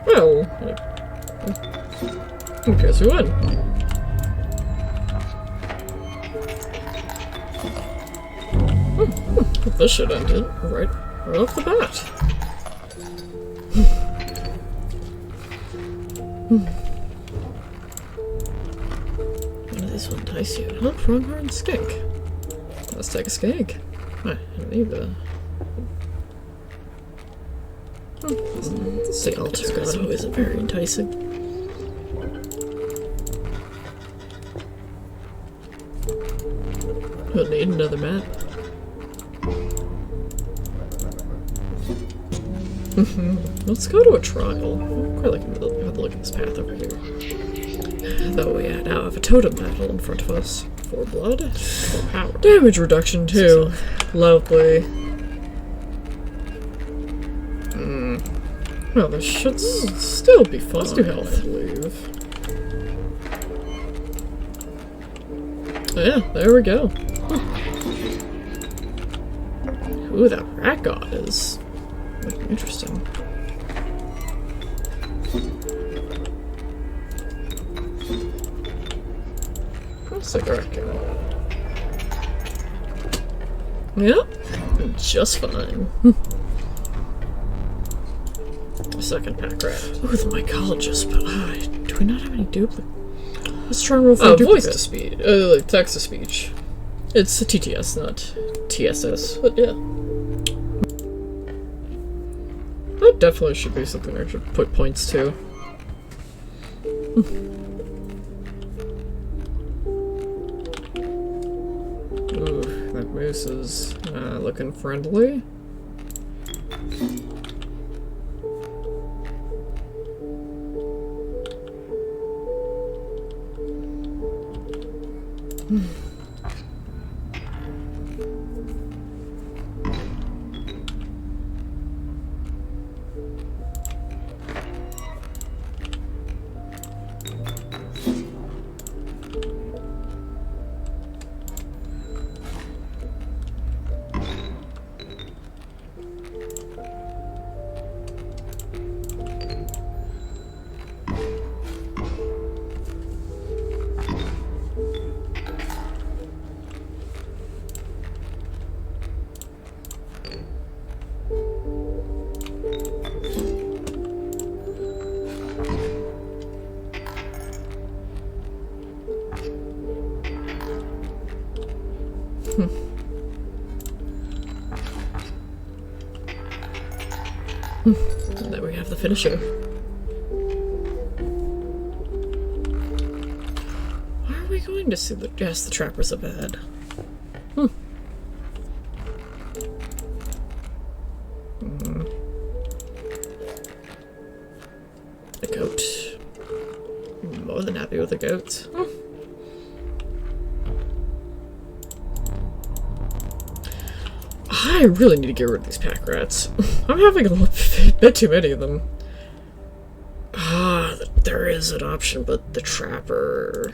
Well, I guess we win. This should end it right off the bat. One of these will entice you. Huh? Pronghorn and skink. Let's take a skink. I need the... The altar is always very enticing. We'll need another map. Let's go to a trial. I quite like to look at this path over here. Though we now have a totem battle in front of us. 4 blood, 4 power. Damage reduction too. Lovely. Well, this should still be fun. Let's do health, I believe. Oh, yeah, there we go. Ooh, that rat god is interesting. What's a rat god? Yep, just fine. Second pack rat. Ooh, the mycologist, but do we not have any duplicate? Let's try and roll for voice to speech. Like text to speech. It's a TTS, not TSS, but yeah. That definitely should be something I should put points to. Ooh, that moose is looking friendly. And there we have the finisher. Why are we going to see the... Yes, the trappers are bad. A goat. More than happy with a goat. I really need to get rid of these pack rats. I'm having a bit too many of them. There is an option, but the trapper...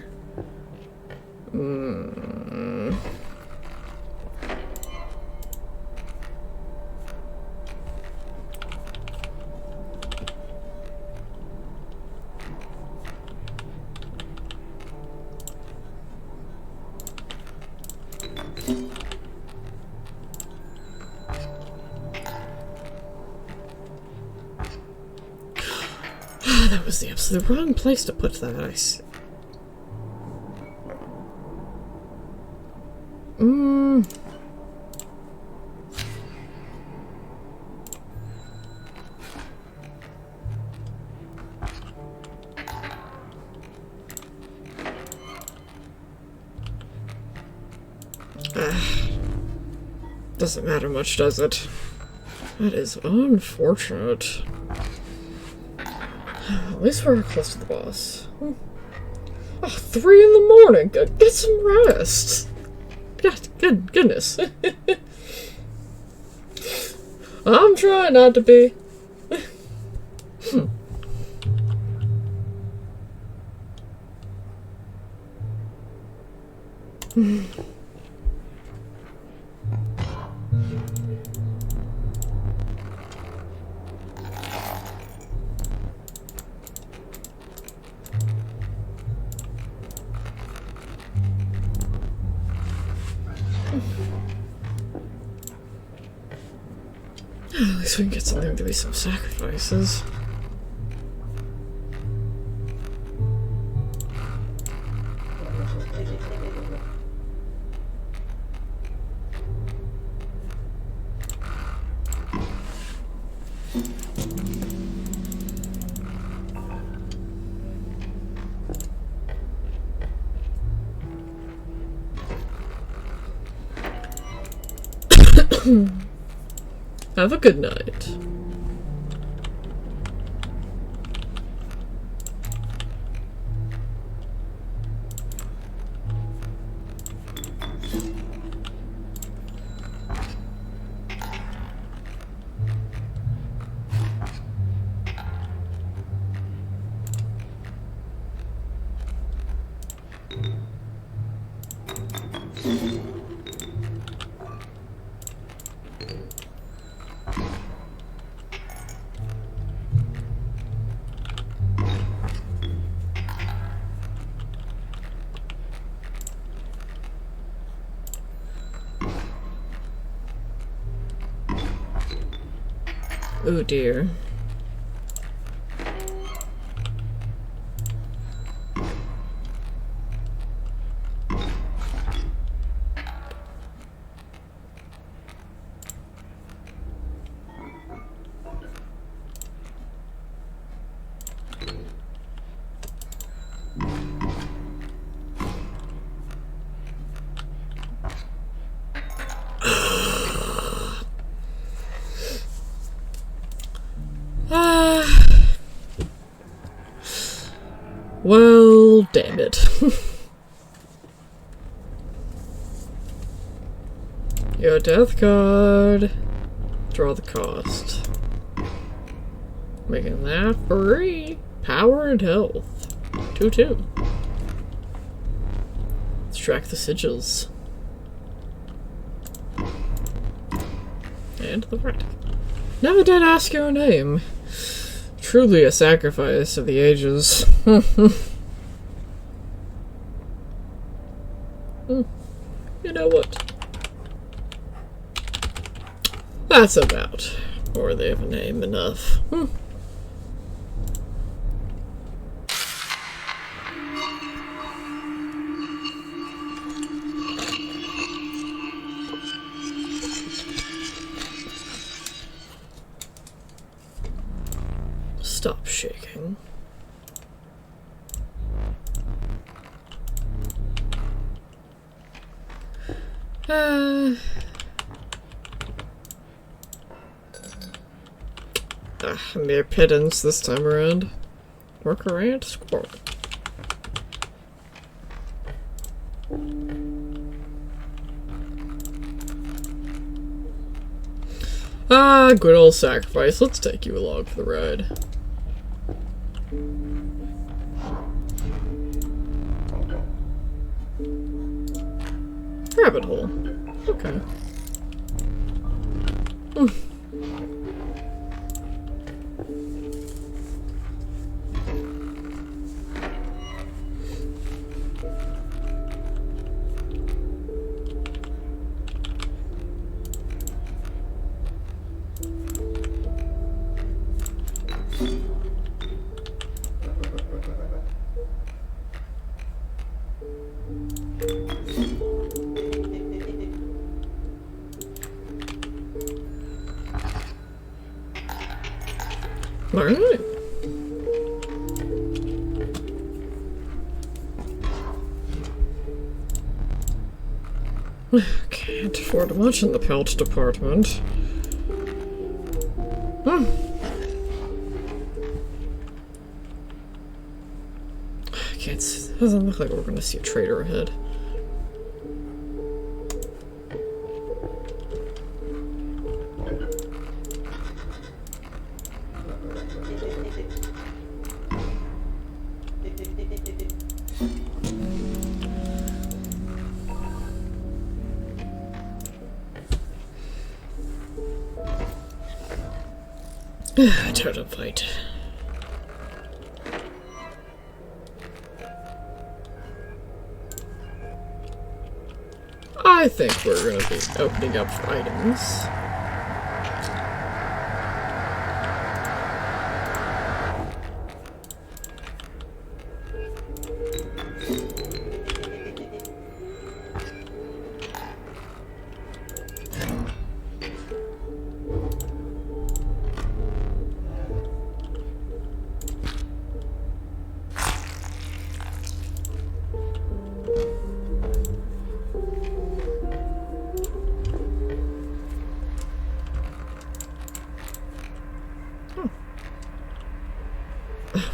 That was the absolute wrong place to put that, I see. Doesn't matter much, does it? That is unfortunate. At least we're close to the boss. Oh, 3 in the morning! Get some rest! God, goodness. I'm trying not to be. At least we can get something to be some sacrifices. Have a good night. Oh dear. Well, damn it. Your death card. Draw the cost. Making that free. Power and health. 2-2. Let's track the sigils. And the right. Never did ask your name. Truly a sacrifice of the ages. You know what? That's about worthy of a name enough. Stop shaking. Mere pittance this time around. Worker and squirrel. Ah, good old sacrifice. Let's take you along for the ride. Rabbit hole. Okay. Alright. Can't afford much in the pelt department. Doesn't look like we're gonna see a trader ahead. Time to fight. I think we're gonna be opening up for items.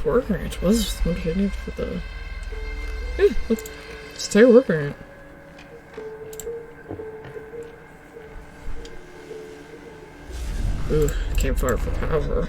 Working it was what I need for the. Yeah, let's stay working it. Ooh, campfire for power.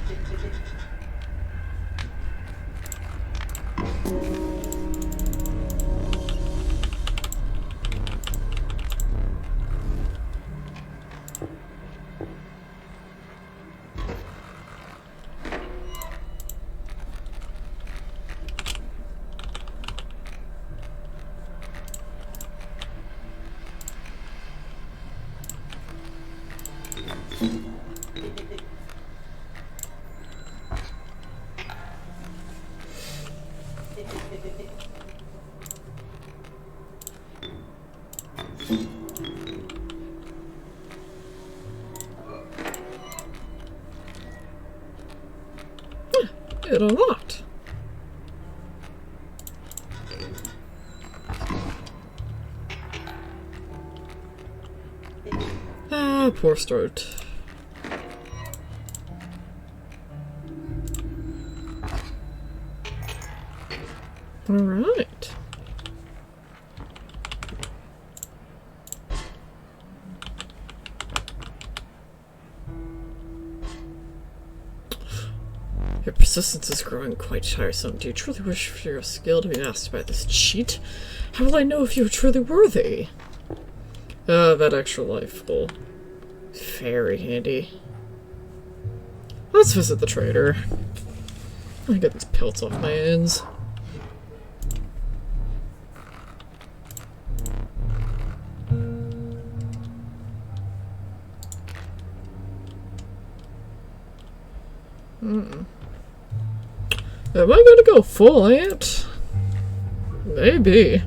It unlocked. Ah, poor start. All right. Your persistence is growing quite tiresome. Do you truly wish for your skill to be mastered by this cheat? How will I know if you are truly worthy? That extra life will very handy. Let's visit the trader. I get these pelts off my ends. Am I gonna go full ant? Maybe.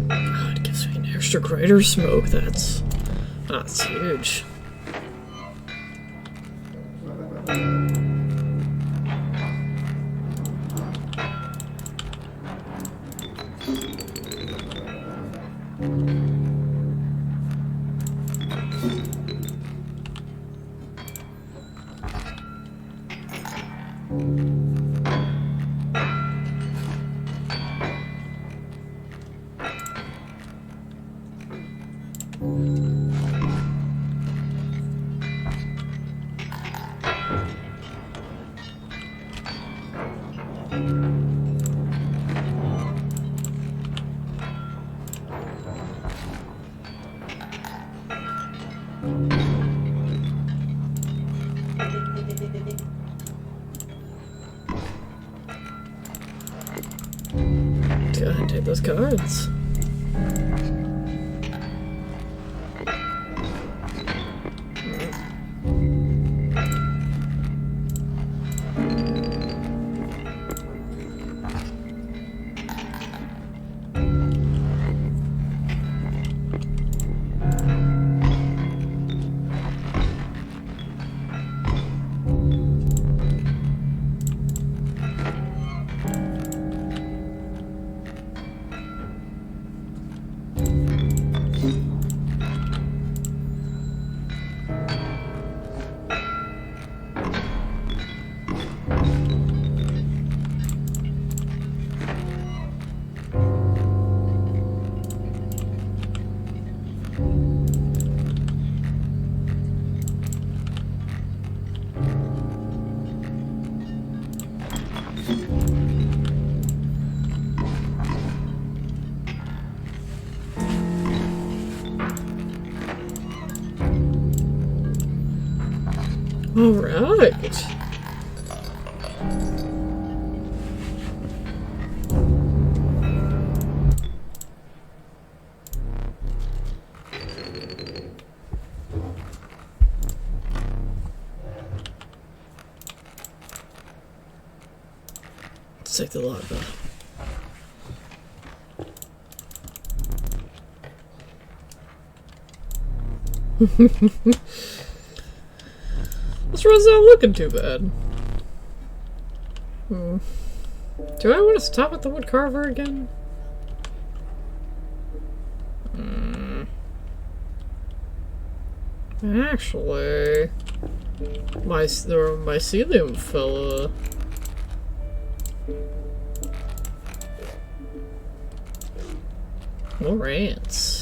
It gives me an extra greater smoke. That's huge. Go ahead and take those cards. All right. Let's take the lava. This run's not looking too bad. Do I want to stop at the wood carver again? Actually, the mycelium fella. More ants.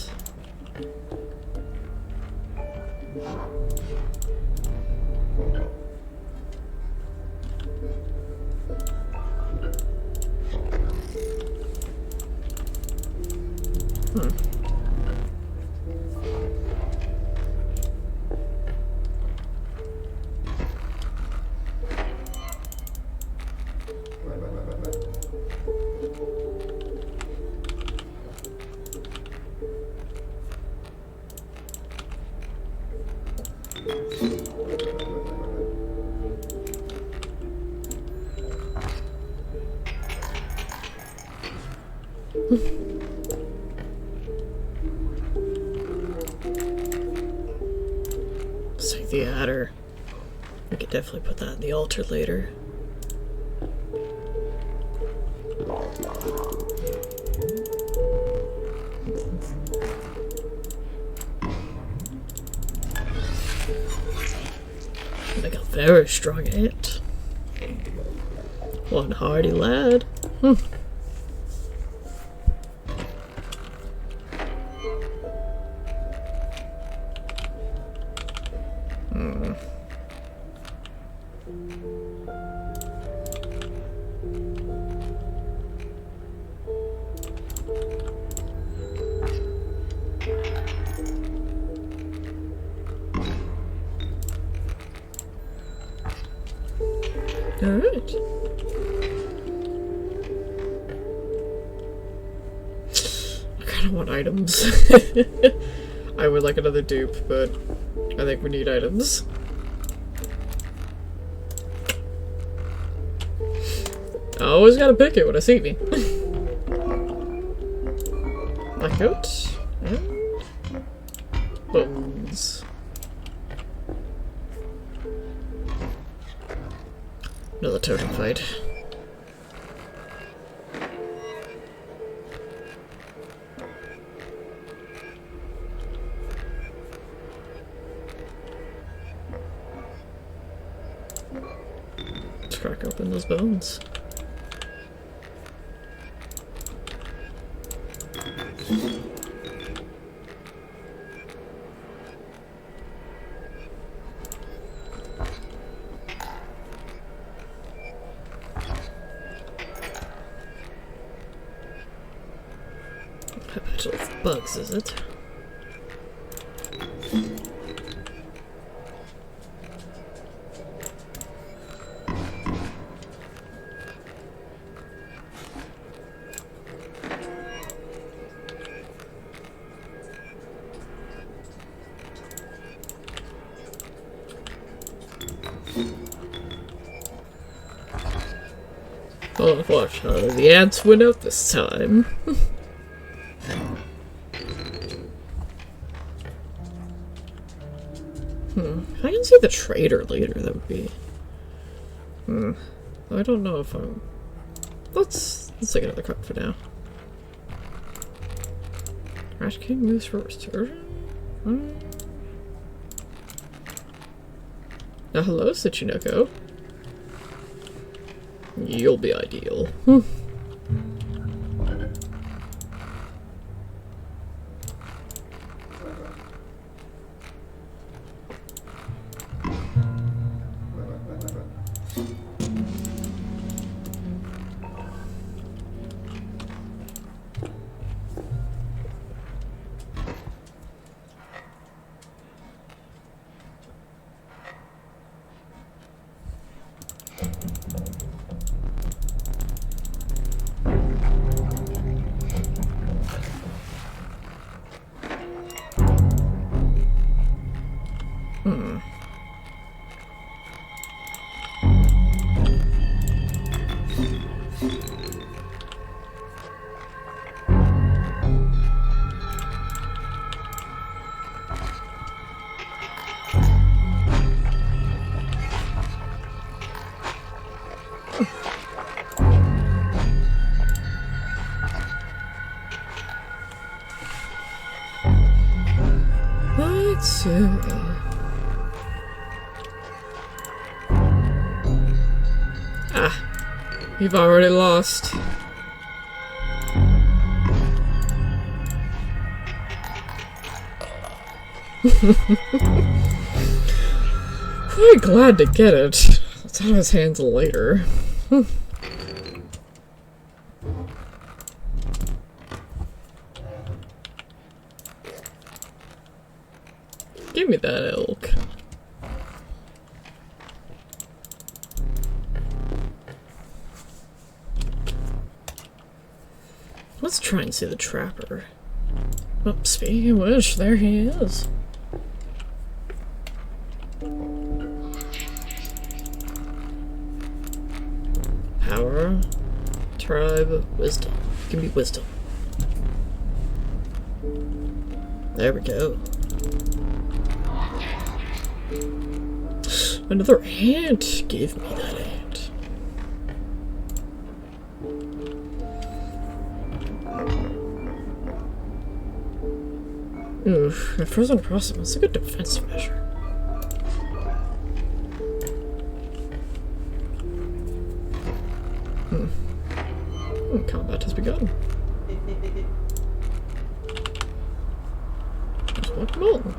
Let's take the adder. We could definitely put that in the altar later. Like a very strong ant. One hardy lad. Alright. I kinda want items. I would like another dupe, but I think we need items. I always gotta pick it when I see me. Black coat and bones. Another totem fight. crack open those bones. I bet it's bugs, is it? Oh, watch, the ants went out this time. If I can see the trader later, that would be... I don't know if I'm... Let's take another cup for now. Rat King moves for restoration? Now hello, Sichinoko. You'll be ideal. You've already lost. Quite glad to get it. It's out of his hands later. Give me that elk. Let's try and see the trapper. Oh, speaking of which, there he is. Power, tribe, wisdom. Give me wisdom. There we go. Another ant. Give me that ant. Oof, a frozen possum is a good defense measure. Combat has begun. Just walk along.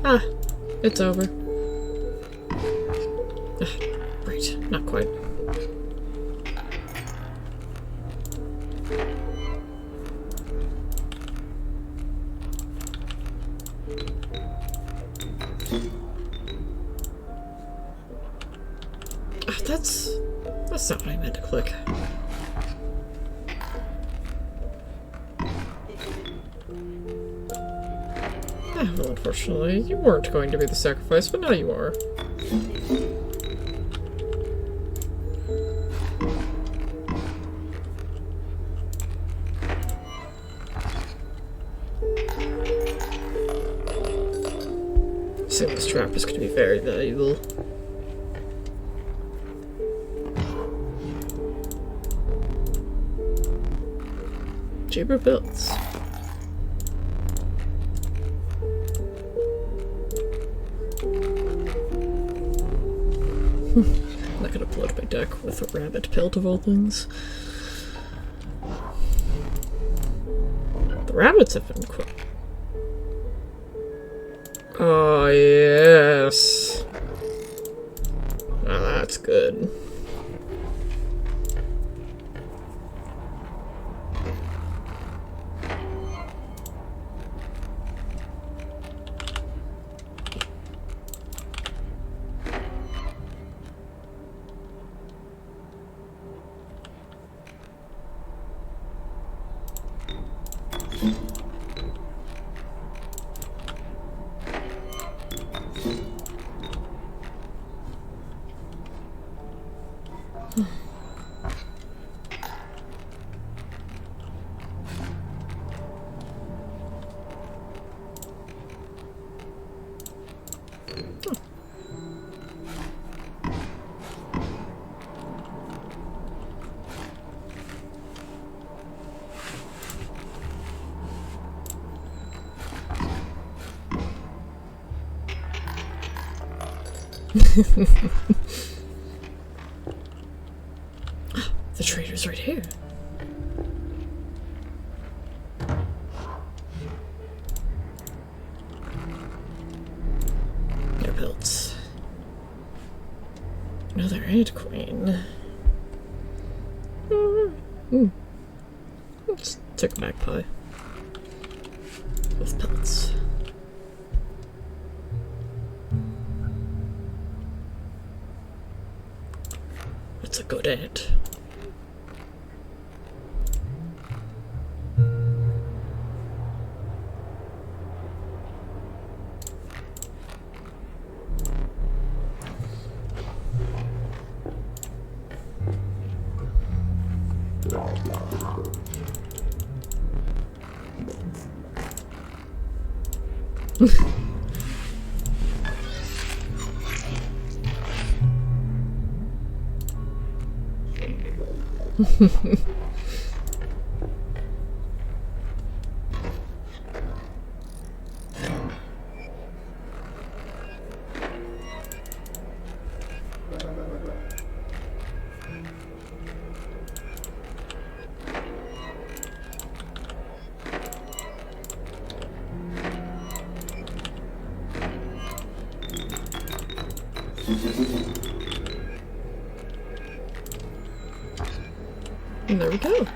Ah, it's over. Right, not quite. That's not what I meant to click. Well, unfortunately, you weren't going to be the sacrifice, but now you are. So this trap is going to be very valuable. Cheaper builds. I'm not gonna bloat my deck with a rabbit pelt of all things. The rabbits have been quick. Oh, yes. Oh, that's good. The trader's right here. Their belts. Another Ant Queen. Let's take a magpie. With pelts. That's a good ant. And there we go.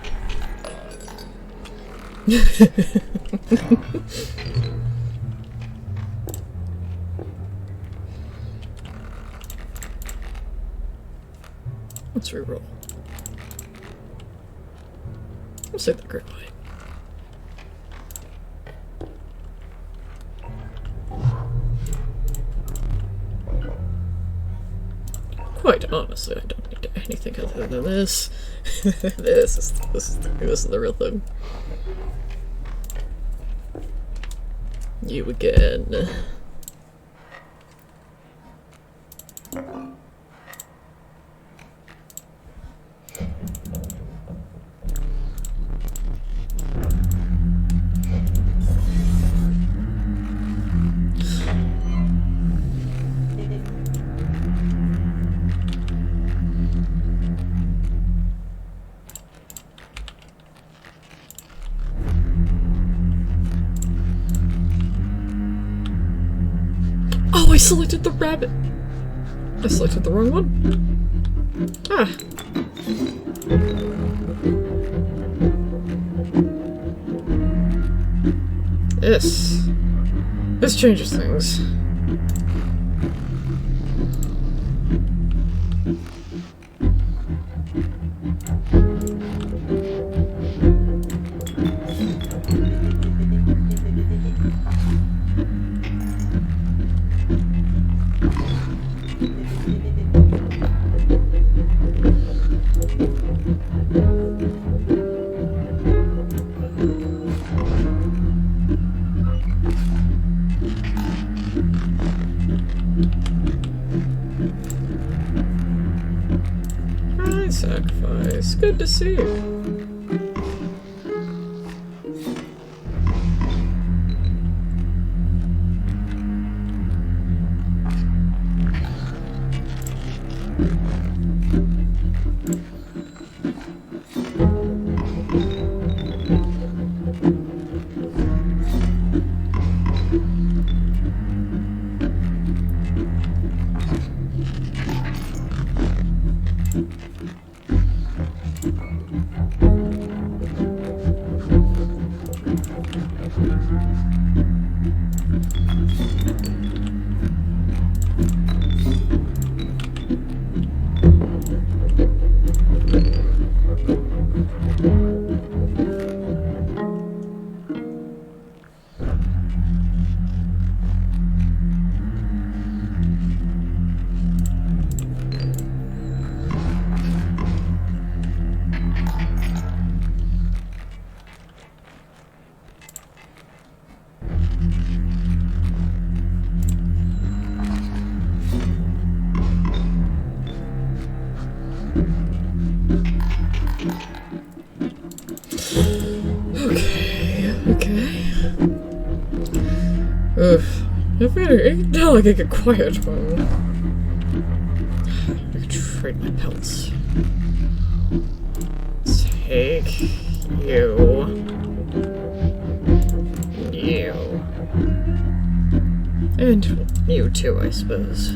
Let's reroll. We'll save the great light. Quite honestly, I don't need anything other than this. This is the real thing. You again. Oh, I selected the rabbit. I selected the wrong one. Ah. This changes things. nice. Good to see. Now I can get quiet, but I could trade my pelts. Take you. You. And you too, I suppose.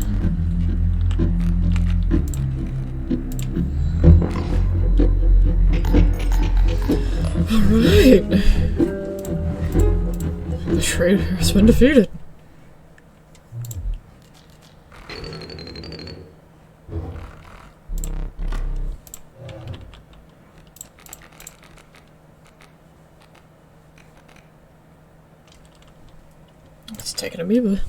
Alright. The traitor has been defeated. Let's take an amoeba.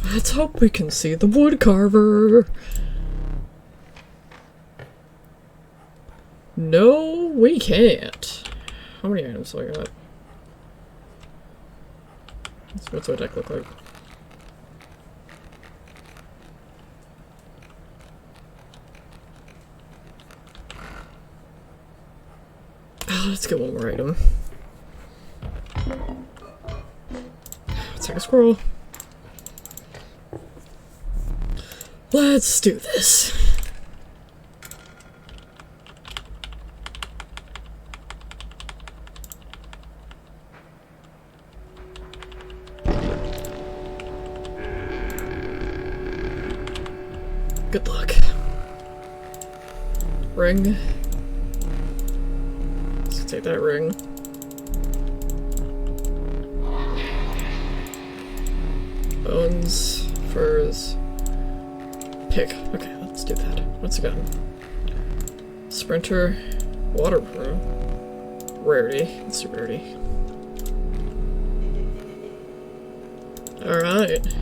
Let's hope we can see the wood carver. No, we can't. How many items do I got? What's my deck look like? Oh, let's get one more item. Let's take a scroll. Let's do this. Good luck. Ring. Let's take that ring. Bones, furs, pick. Okay, let's do that. What's it got? Sprinter, waterproof, rarity. Let's do rarity. Alright.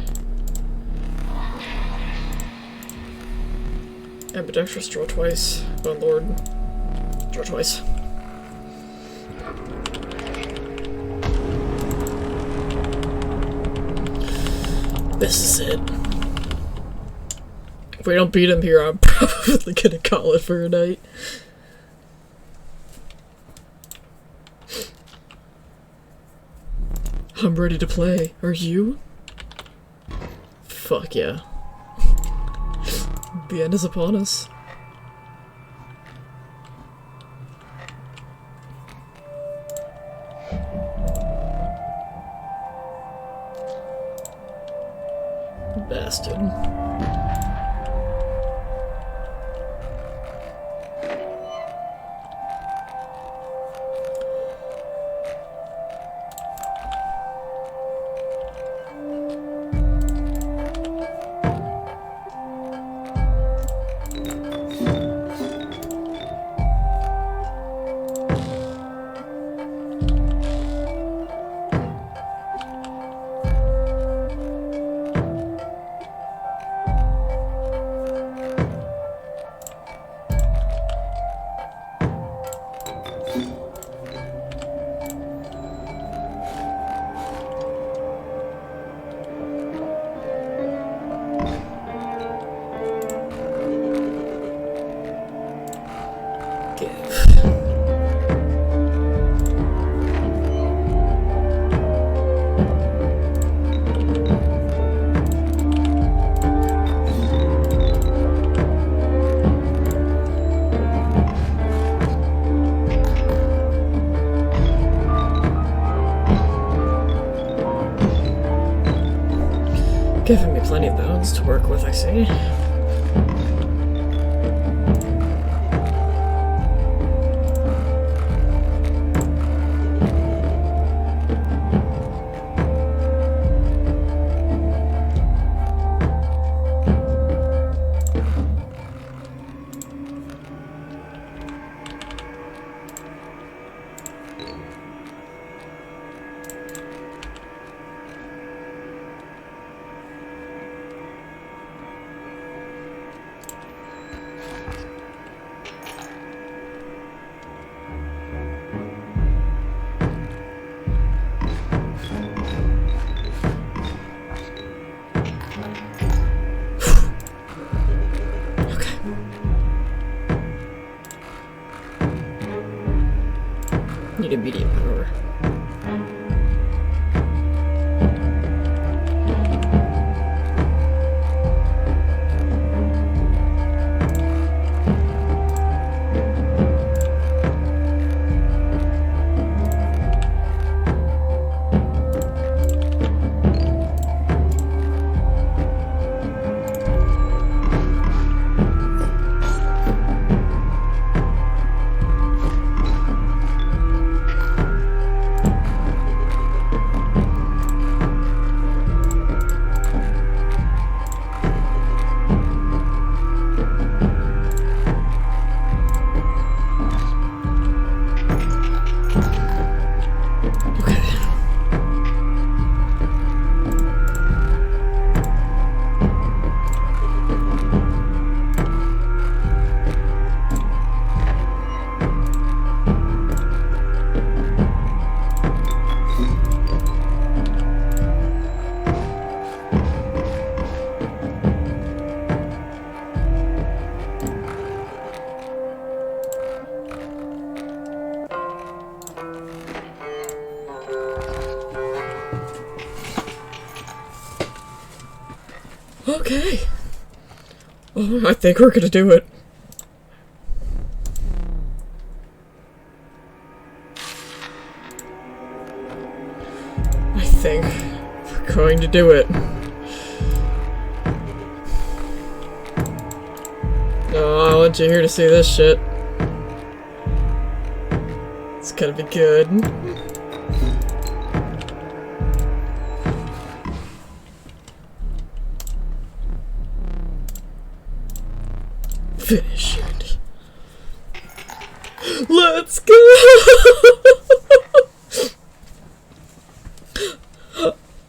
Ambidextrous, draw twice. Bone Lord, draw twice. This is it. If we don't beat him here, I'm probably gonna call it for a night. I'm ready to play. Are you? Fuck yeah. The end is upon us. Bastard. Giving me plenty of bones to work with, I see. Need immediate power. Okay. Well, I think we're gonna do it. I think we're going to do it. Oh, I want you here to see this shit. It's gonna be good. Finish it. Let's go!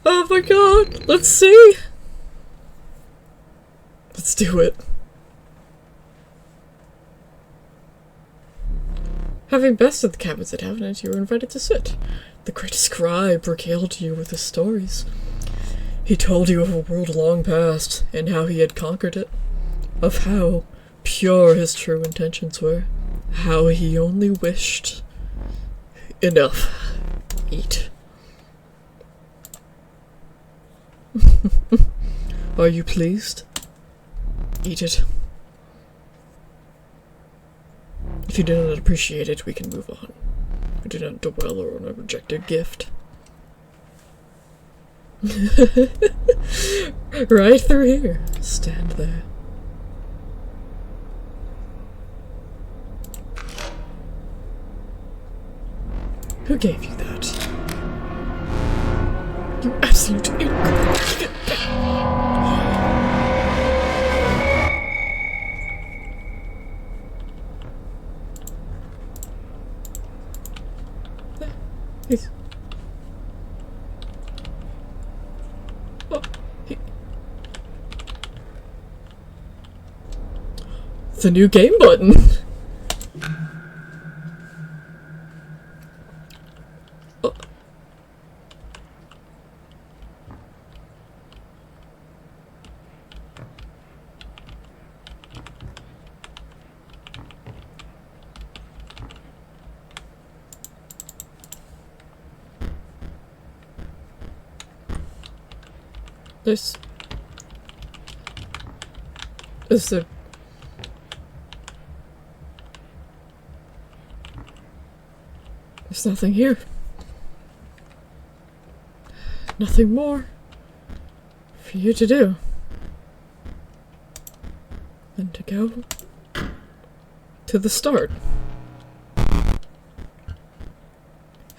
Oh my god, let's see! Let's do it. Having bested the cabins at Havenant, you were invited to sit. The great scribe regaled you with his stories. He told you of a world long past, and how he had conquered it. Of how pure his true intentions were. How he only wished... Enough. Eat. Are you pleased? Eat it. If you do not appreciate it, we can move on. We do not dwell on a rejected gift. Right through here. Stand there. Who gave you that? You absolute idiot! Get back! He's... Oh, the new game button! Oh. There's nothing here. Nothing more. for you to do. And to go to the start.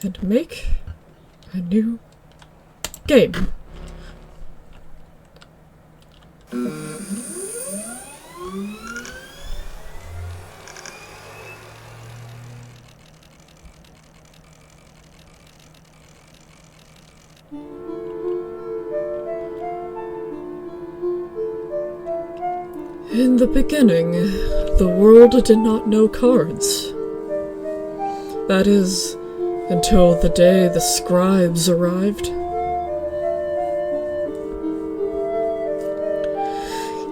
And make a new game. In the beginning, the world did not know cards. That is, until the day the scribes arrived.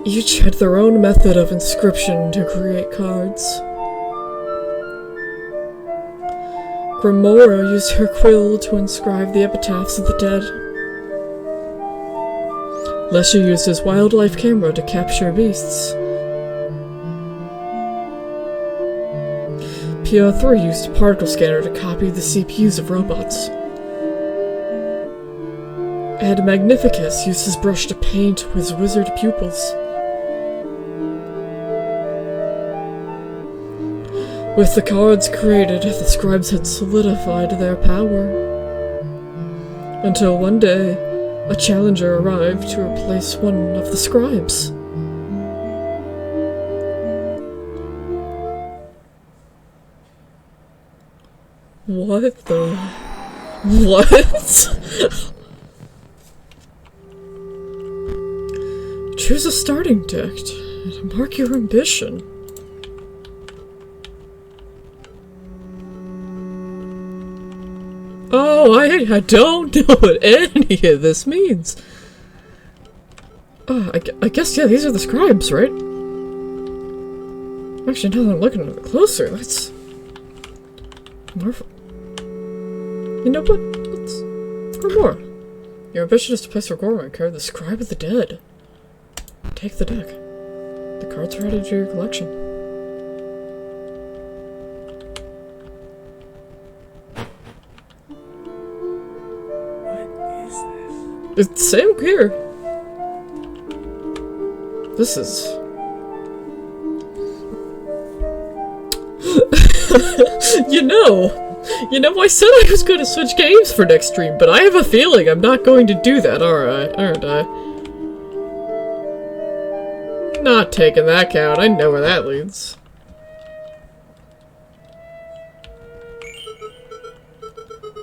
Each had their own method of inscription to create cards. Grimora used her quill to inscribe the epitaphs of the dead. Leshy used his wildlife camera to capture beasts. PO3 used a particle scanner to copy the CPUs of robots. And Magnificus used his brush to paint his wizard pupils. With the cards created, the scribes had solidified their power. Until one day, a challenger arrived to replace one of the scribes. What the... What? Choose a starting deck and mark your ambition. Oh, I don't know what any of this means. I guess, yeah, these are the scribes, right? Actually, now that I'm looking a bit closer, that's... Marvel. You know what? Let's... Grimoire. Your ambition is to place Grimoire and carry the Scribe of the Dead. Take the deck. The cards are added to your collection. It's same here. This is... You know, I said I was going to switch games for next stream, but I have a feeling I'm not going to do that, aren't I? Not taking that count, I know where that leads.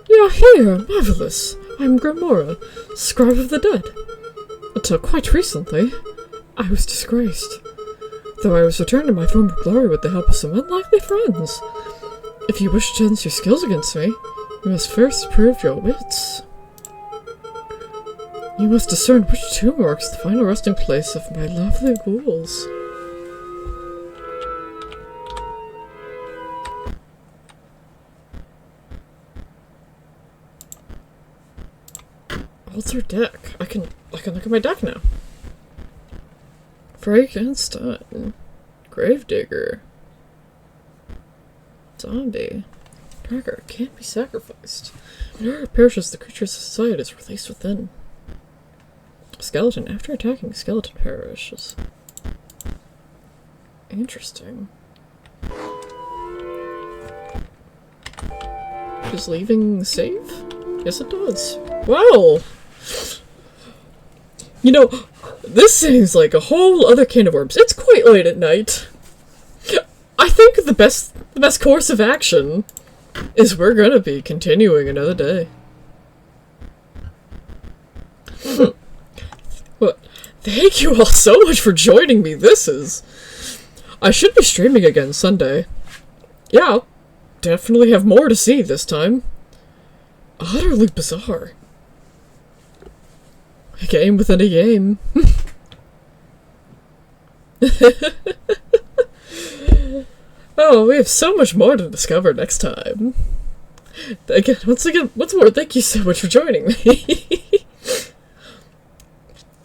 You're here, marvelous. I'm Grimora, Scribe of the Dead. Until quite recently, I was disgraced. Though I was returned to my former glory with the help of some unlikely friends. If you wish to test your skills against me, you must first prove your wits. You must discern which tomb marks the final resting place of my lovely ghouls. Alter deck. I can look at my deck now. Frankenstein. Gravedigger. Zombie. Tracker can't be sacrificed. Whenever it perishes, the creature's society is released within. Skeleton. After attacking, skeleton perishes. Interesting. Does leaving save? Yes, it does. Wow! You know, this seems like a whole other can of worms. It's quite late at night. I think the best course of action is we're gonna be continuing another day. Well, thank you all so much for joining me. I should be streaming again Sunday. Yeah, I'll definitely have more to see this time. Utterly bizarre. A game within a game. Oh, we have so much more to discover next time. Once more, thank you so much for joining me.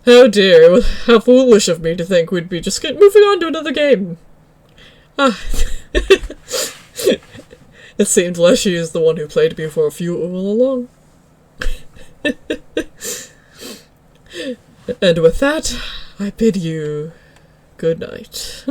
Oh dear, how foolish of me to think we'd be just moving on to another game. Ah. It seemed Leshy is the one who played before you all along. And with that, I bid you good night.